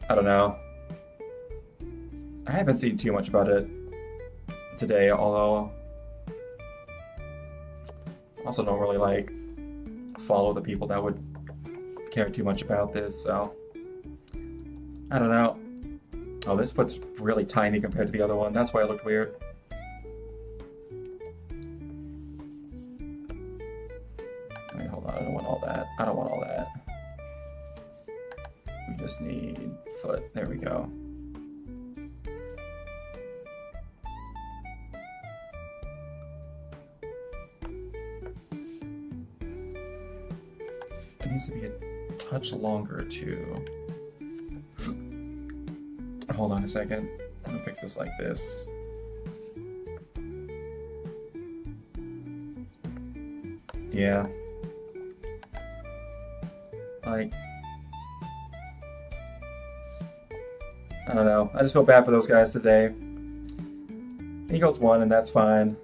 Speaker 1: I don't know. I haven't seen too much about it today, although I also don't really like follow the people that would care too much about this, so I don't know. Oh, this foot's really tiny compared to the other one. That's why it looked weird. Wait, hold on. I don't want all that. I don't want all that. We just need foot. There we go. It needs to be a touch longer too. Hold on a second. I'm gonna fix this like this. Yeah. Like, I don't know. I just feel bad for those guys today. Eagles won, and that's fine.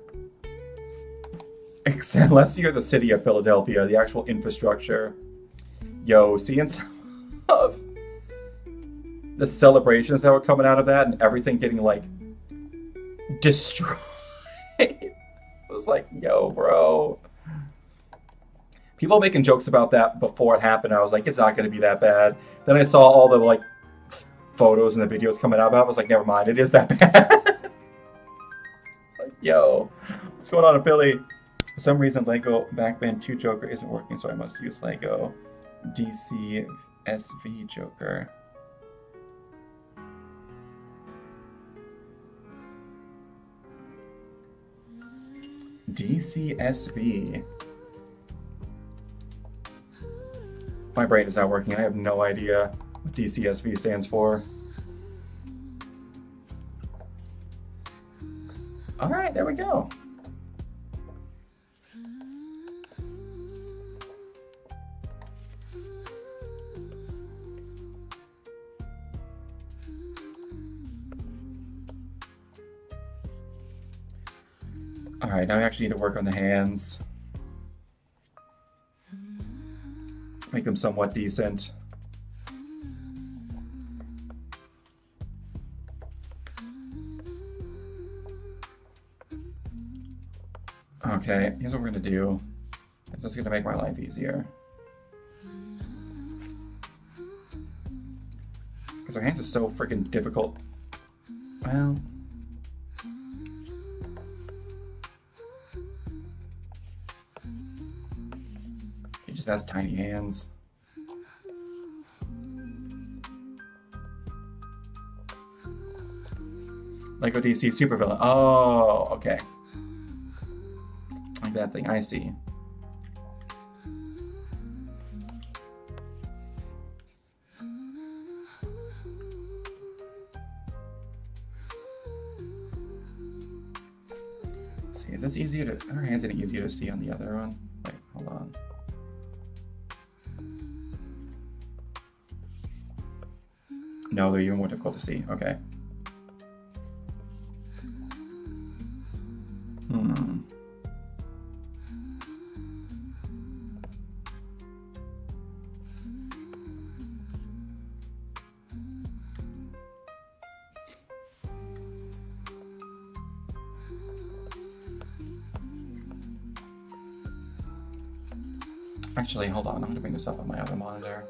Speaker 1: Unless you're the city of Philadelphia, the actual infrastructure. Yo, seeing some of the celebrations that were coming out of that and everything getting, like, destroyed. It was like, yo, bro. People making jokes about that before it happened. I was like, it's not going to be that bad. Then I saw all the, like, photos and the videos coming out about it. I was like, never mind, it is that bad. It's like, yo, what's going on in Philly? For some reason, Lego Backband 2 Joker isn't working, so I must use Lego DCSV Joker. DCSV. My brain is not working. I have no idea what DCSV stands for. All right, there we go. All right, now I actually need to work on the hands. Make them somewhat decent. Okay, here's what we're gonna do. It's just gonna make my life easier. Because our hands are so freaking difficult. Well, he just has tiny hands. Lego DC supervillain. Oh, okay. Like that thing, I see. Let's see, is this easier to, her hands any easier to see on the other one? Wait, hold on. No, they're even more difficult to see. Okay. Actually, hold on. I'm going to bring this up on my other monitor.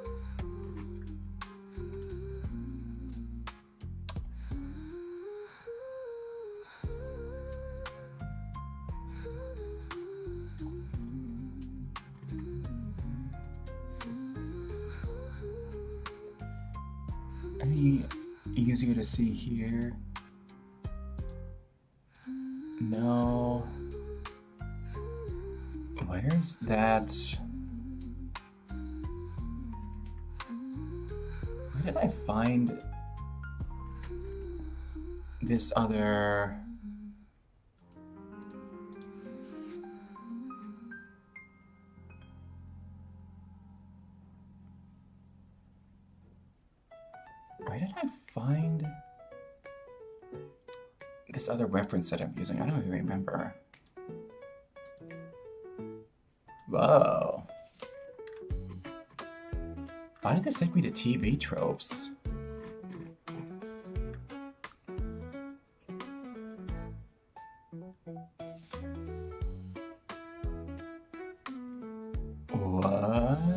Speaker 1: Any easier to see here? No. Where's that? Where did I find this other? Where did I find this other reference that I'm using? I don't even remember. Whoa. Why did this take me to TV tropes? What?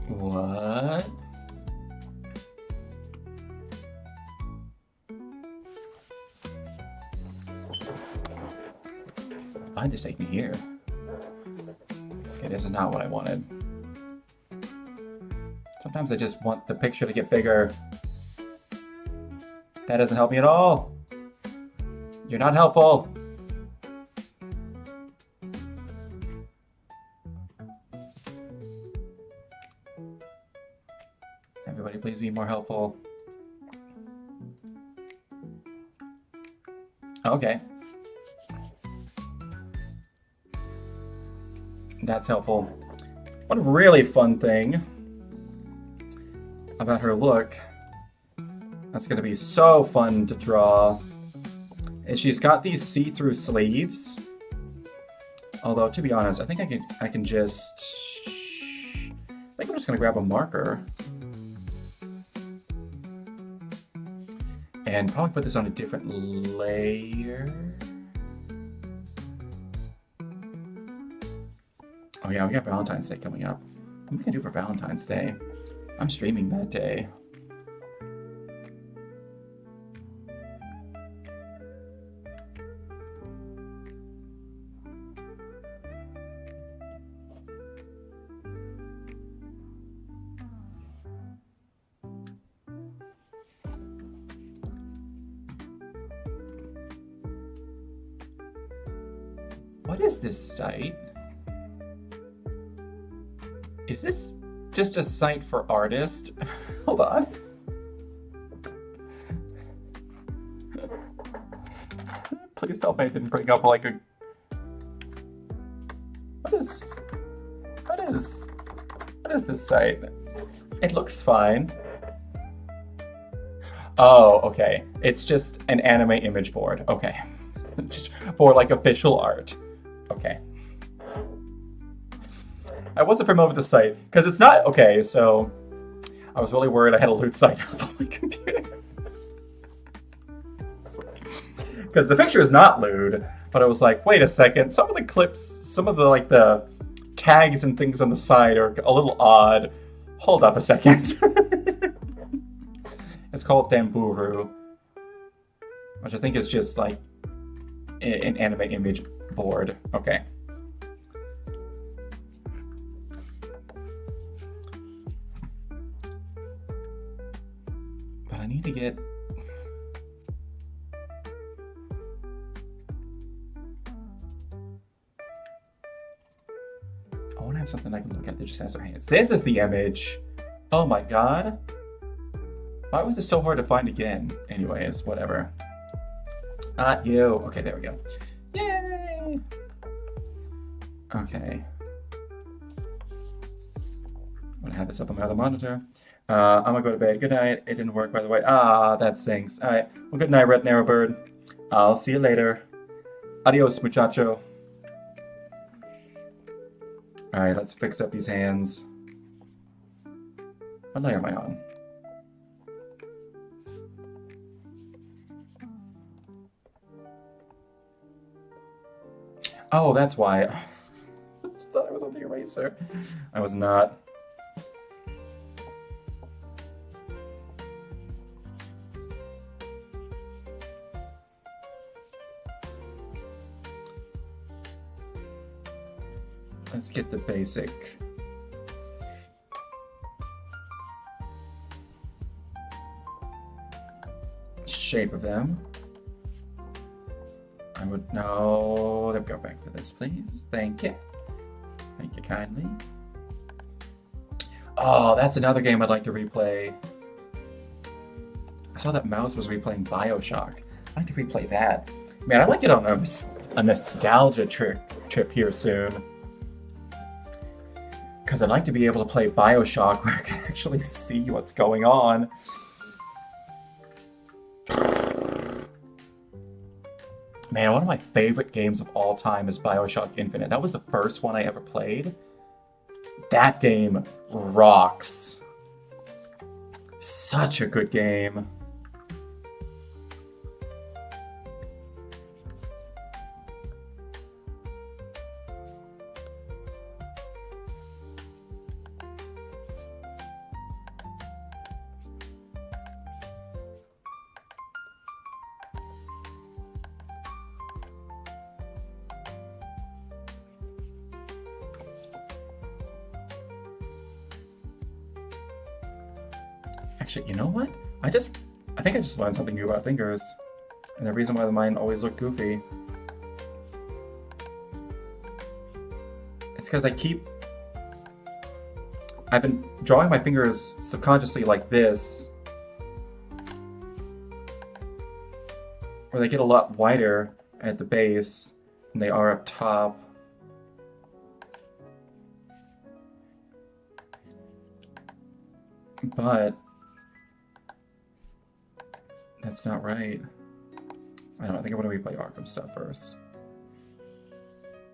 Speaker 1: What? Why'd this take me here? Okay, this is not what I wanted. Sometimes I just want the picture to get bigger. That doesn't help me at all. You're not helpful. Everybody please be more helpful. Okay. That's helpful. One really fun thing about her look, that's going to be so fun to draw, is she's got these see-through sleeves. Although, to be honest, I think I can just... I think I'm just going to grab a marker and probably put this on a different layer. Oh yeah, we got Valentine's Day coming up. What are we gonna do for Valentine's Day? I'm streaming that day. What is this site? Is this just a site for artists? Hold on. Please tell me I didn't bring up like a... What is this site? It looks fine. Oh, okay. It's just an anime image board. Okay. Just for like official art. Okay. I wasn't familiar with the site, because it's not... Okay, so... I was really worried I had a loot site up on my computer. Because the picture is not lewd, but I was like, wait a second, some of the clips, some of the, like, the tags and things on the side are a little odd. Hold up a second. It's called Damburu, which I think is just, like, an anime image board. Okay. But I need to get... I want to have something I can look at that just has their hands. This is the image. Oh my god. Why was it so hard to find again? Anyways, whatever. Not you. Okay, there we go. Yay! Okay. I'm gonna have this up on my other monitor. I'm gonna go to bed. Good night. It didn't work, by the way. Ah, that stinks. Alright. Well, good night, Red Narrow Bird. I'll see you later. Adios, muchacho. Alright, let's fix up these hands. What layer am I on? Oh, that's why. I just thought I was on the eraser. I was not. Let's get the basic. Shape of them. I would know. Let's go back to this, please. Thank you. Thank you kindly. Oh, that's another game I'd like to replay. I saw that Mouse was replaying BioShock. I'd like to replay that. Man, I'd like to get on a nostalgia trip here soon. Because I'd like to be able to play BioShock where I can actually see what's going on. Man, one of my favorite games of all time is BioShock Infinite. That was the first one I ever played. That game rocks. Such a good game. Actually, you know what? I think I just learned something new about fingers. And the reason why the mine always look goofy. It's because I've been drawing my fingers subconsciously like this. Where they get a lot wider at the base than they are up top. But that's not right. I don't know, I think I want to replay Arkham stuff first.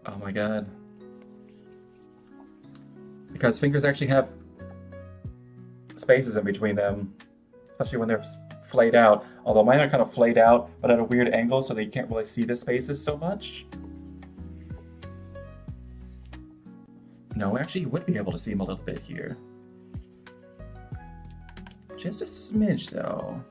Speaker 1: Oh my god. Because fingers actually have spaces in between them. Especially when they're flayed out. Although mine are kind of flayed out, but at a weird angle so that you can't really see the spaces so much. No, actually you would be able to see them a little bit here. Just a smidge though.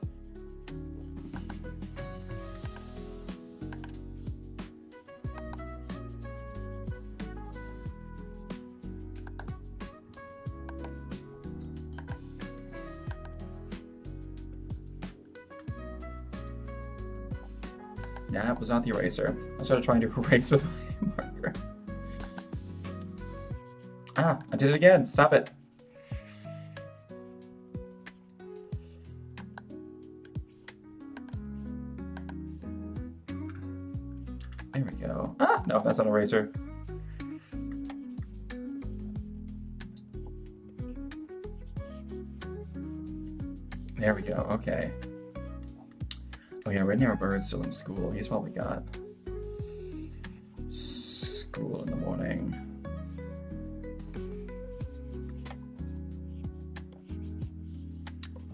Speaker 1: Nah, it was not the eraser. I started trying to erase with my marker. Ah, I did it again. Stop it. There we go. Ah, no, that's not an eraser. There we go, okay. Oh yeah, Red Narrow Bird's still in school. He's probably got school in the morning.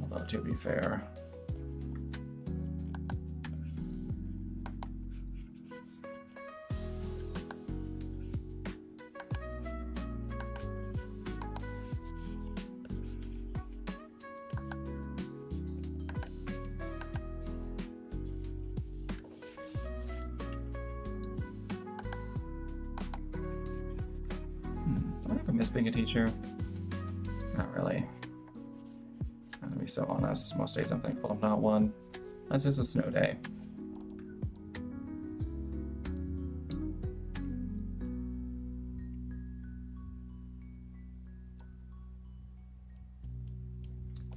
Speaker 1: Although, to be fair, do I ever miss being a teacher? Not really. I'm gonna be so honest. Most days I'm thankful I'm not one. That's just a snow day.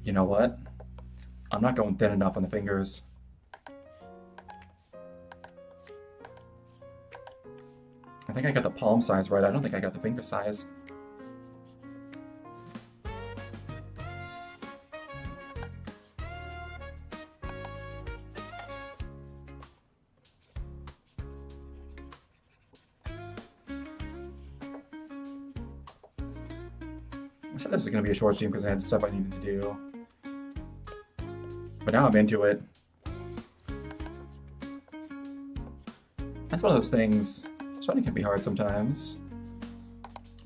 Speaker 1: You know what? I'm not going thin enough on the fingers. I think I got the palm size right. I don't think I got the finger size. I said this was going to be a short stream because I had stuff I needed to do. But now I'm into it. That's one of those things. Starting can be hard sometimes.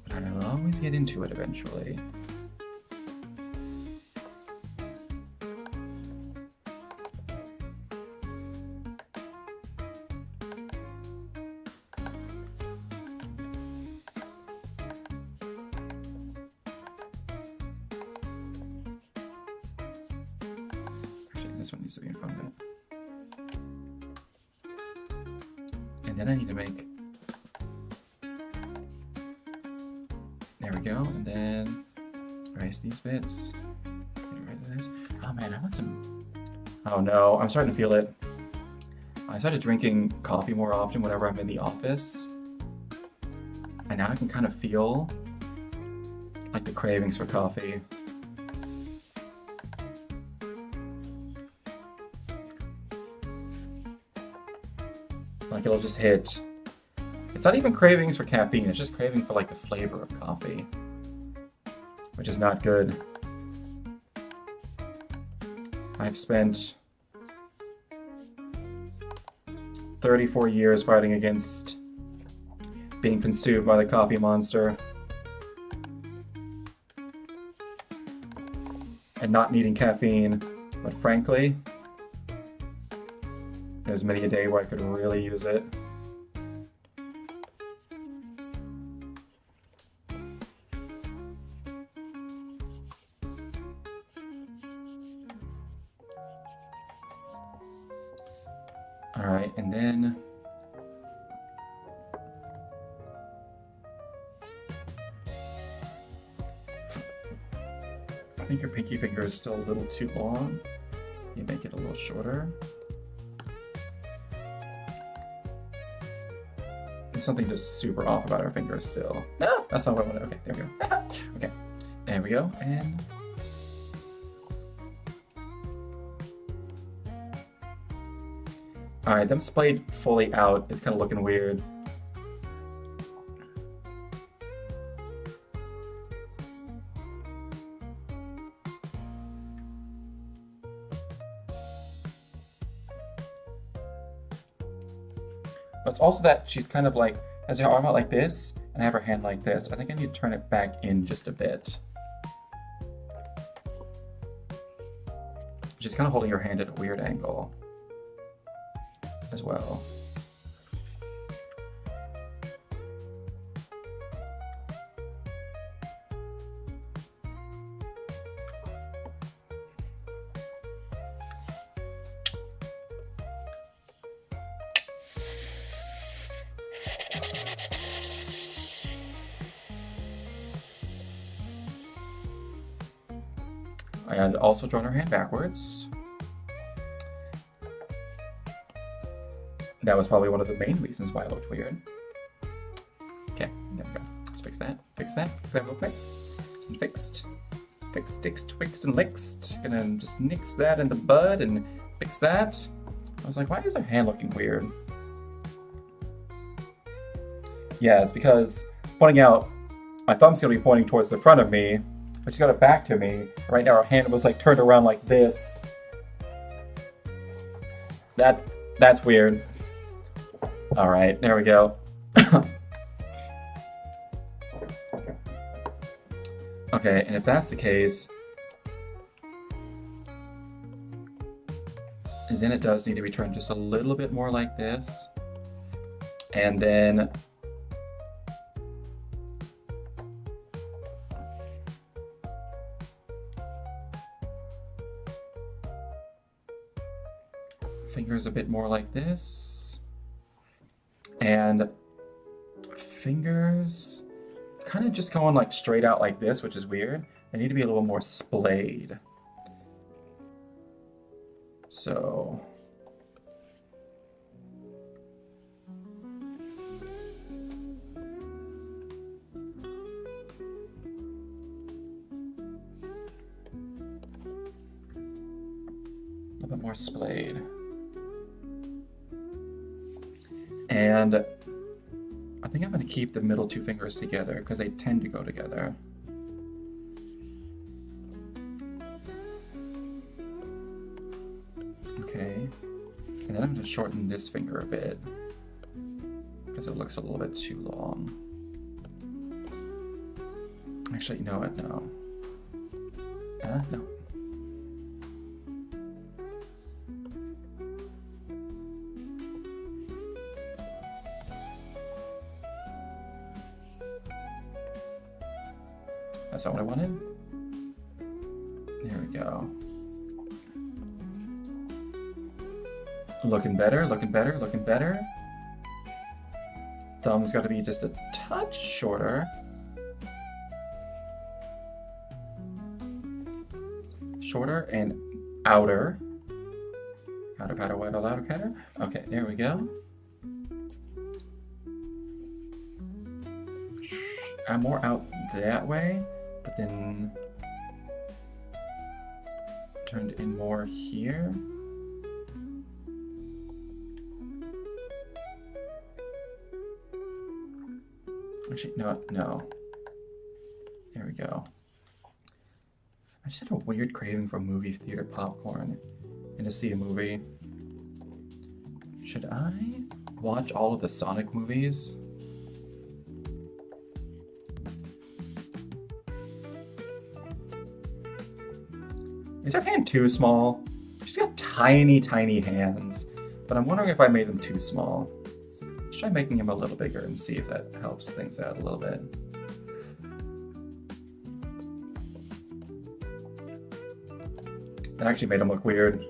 Speaker 1: But I will always get into it eventually. This one needs to be in front of it. And then I need to make... There we go. And then erase these bits. Get rid of this. Oh man, I want some... Oh no, I'm starting to feel it. I started drinking coffee more often whenever I'm in the office. And now I can kind of feel like the cravings for coffee. Like it'll just hit. It's not even cravings for caffeine, it's just craving for like the flavor of coffee. Which is not good. I've spent 34 years fighting against being consumed by the coffee monster. And not needing caffeine. But frankly, there's many a day where I could really use it. Alright, and then I think your pinky finger is still a little too long. You make it a little shorter. There's something just super off about our fingers still. No, that's not what I wanted. Okay, there we go. Okay, there we go, and alright, them splayed fully out is kind of looking weird. But it's also that she's kind of like, has her arm out like this, and I have her hand like this. I think I need to turn it back in just a bit. She's kind of holding her hand at a weird angle as well. And also drawn her hand backwards. That was probably one of the main reasons why it looked weird. Okay, there we go. Let's fix that. Fix that. Fix that real quick. Fixed. Fixed, twixt, and licked. Gonna just nix that in the bud and fix that. I was like, why is her hand looking weird? Yeah, it's because pointing out, my thumb's gonna be pointing towards the front of me, but she's got it back to me. Right now her hand was like turned around like this. That's weird. Alright, there we go. Okay, and if that's the case, and then it does need to be turned just a little bit more like this. And then fingers a bit more like this, and fingers kind of just going like straight out like this, which is weird. They need to be a little more splayed. So a little bit more splayed. And I think I'm going to keep the middle two fingers together because they tend to go together. Okay. And then I'm going to shorten this finger a bit because it looks a little bit too long. Actually, you know what? No. No. That's not what I wanted. There we go. Looking better, looking better, looking better. Thumb's got to be just a touch shorter. Shorter and outer. Outer, powder, white, outer, cutter. Okay, there we go. I'm more out that way, but then turned in more here. Actually, no. There we go. I just had a weird craving for movie theater popcorn and to see a movie. Should I watch all of the Sonic movies? Is her hand too small? She's got tiny, tiny hands, but I'm wondering if I made them too small. Let's try making them a little bigger and see if that helps things out a little bit. That actually made them look weird.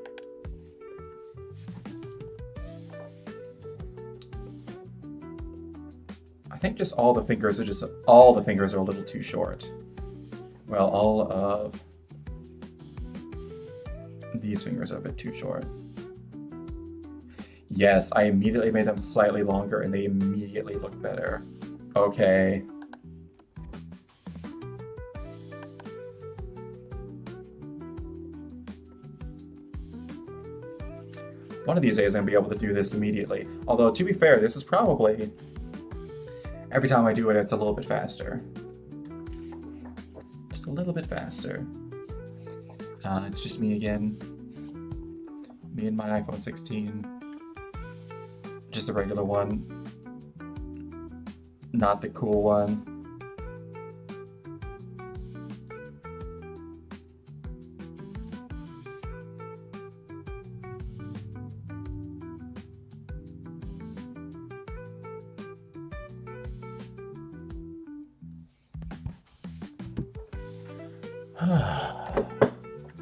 Speaker 1: I think just all the fingers are a little too short. Well, all of these fingers are a bit too short. Yes, I immediately made them slightly longer and they immediately look better. Okay. One of these days I'm gonna be able to do this immediately. Although, to be fair, this is probably, every time I do it, it's a little bit faster. Just a little bit faster. It's just me again. Me and my iPhone 16. Just a regular one. Not the cool one.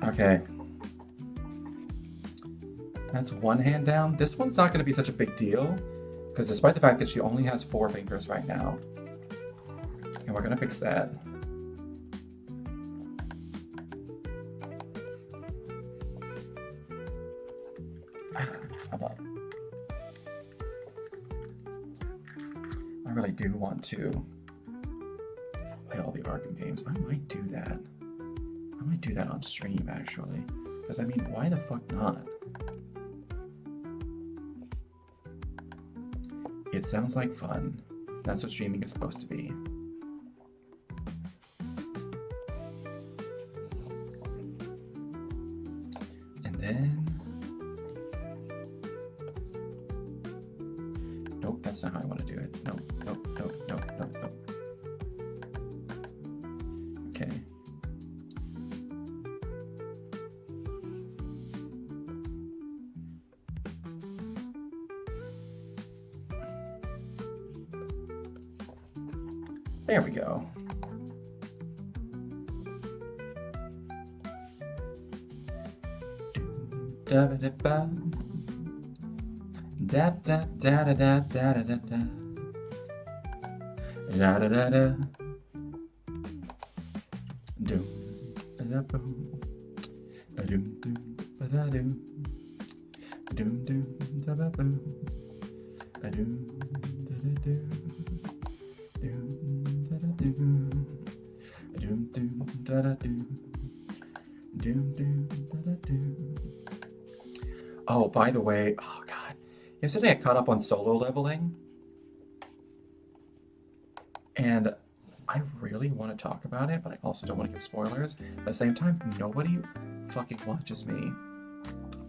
Speaker 1: Okay. That's one hand down. This one's not going to be such a big deal, because despite the fact that she only has 4 fingers right now, and we're going to fix that. Hold on. I really do want to play all the Arkham games. I might do that. I might do that on stream, actually. Because, I mean, why the fuck not? It sounds like fun. That's what streaming is supposed to be. And then... Nope, that's not how I want to do it. Nope. Okay. There we go. Da da da da da da da da da da da da da da da. Do da boom. Do do da do. Do do da ba boom. Do da da do. Oh, by the way, oh god, yesterday I caught up on solo leveling, and I really want to talk about it, but I also don't want to give spoilers. At the same time, nobody fucking watches me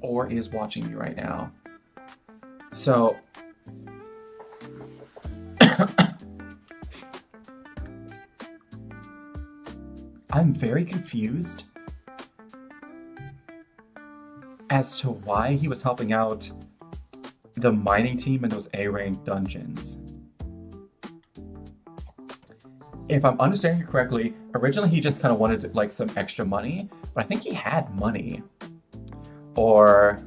Speaker 1: or is watching me right now. So I'm very confused as to why he was helping out the mining team in those A-rank dungeons. If I'm understanding it correctly, originally he just kind of wanted like some extra money, but I think he had money. Or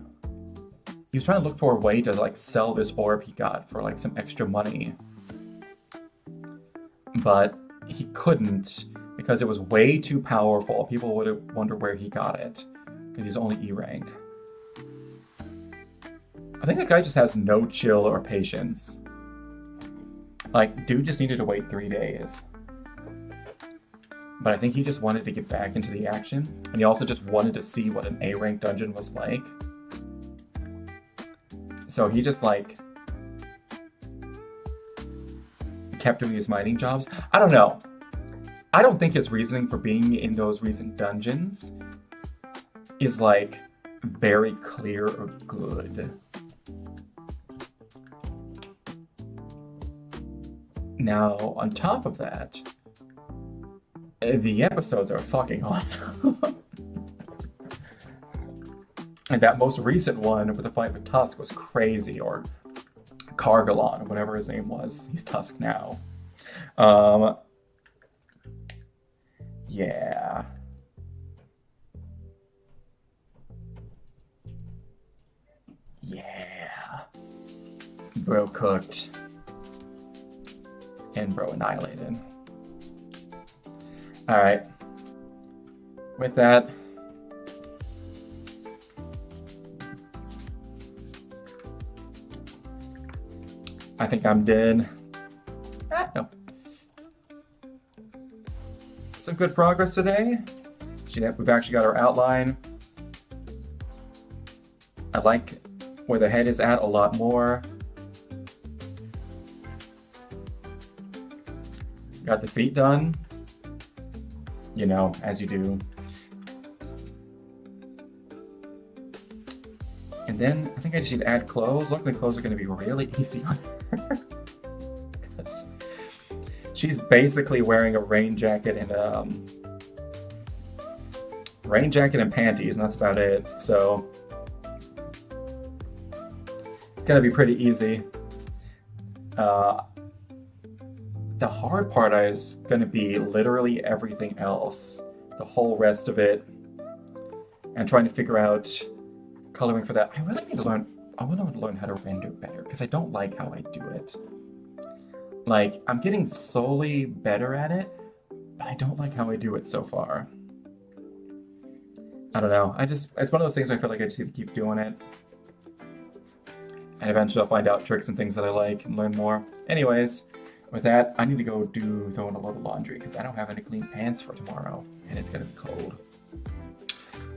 Speaker 1: he was trying to look for a way to like sell this orb he got for like some extra money. But he couldn't because it was way too powerful. People would wonder where he got it because he's only E rank. I think that guy just has no chill or patience. Like, dude just needed to wait 3 days. But I think he just wanted to get back into the action. And he also just wanted to see what an A-rank dungeon was like. So he just, like, kept doing his mining jobs. I don't know. I don't think his reasoning for being in those recent dungeons is, like, very clear or good. Now, on top of that, the episodes are fucking awesome. And that most recent one with the fight with Tusk was crazy, or Cargalon, whatever his name was. He's Tusk now. Yeah. Yeah. Bro cooked. And bro annihilated. Alright. With that, I think I'm dead. No. Some good progress today. We've actually got our outline. I like where the head is at a lot more. Got the feet done. You know, as you do. And then I think I just need to add clothes. Luckily, clothes are going to be really easy on her. Because she's basically wearing a rain jacket and panties, and that's about it. So it's going to be pretty easy. The hard part is going to be literally everything else, the whole rest of it, and trying to figure out coloring for that. I really need to learn, I want to learn how to render better, because I don't like how I do it. Like, I'm getting slowly better at it, but I don't like how I do it so far. I don't know, it's one of those things where I feel like I just need to keep doing it. And eventually I'll find out tricks and things that I like and learn more. Anyways, with that, I need to go throw in a load of laundry because I don't have any clean pants for tomorrow and it's gonna be cold.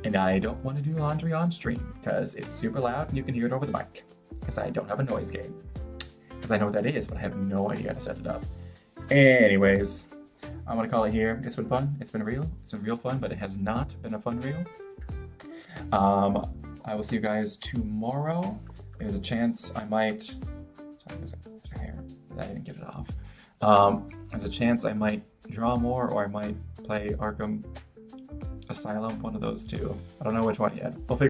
Speaker 1: And I don't want to do laundry on stream because it's super loud and you can hear it over the mic because I don't have a noise gate. Because I know what that is, but I have no idea how to set it up. Anyways, I'm gonna call it here. It's been fun, it's been real fun, but it has not been a fun reel. I will see you guys tomorrow. There's a chance I might, sorry, there's a hair, I didn't get it off. There's a chance I might draw more or I might play Arkham Asylum, one of those two. I don't know which one yet. We'll figure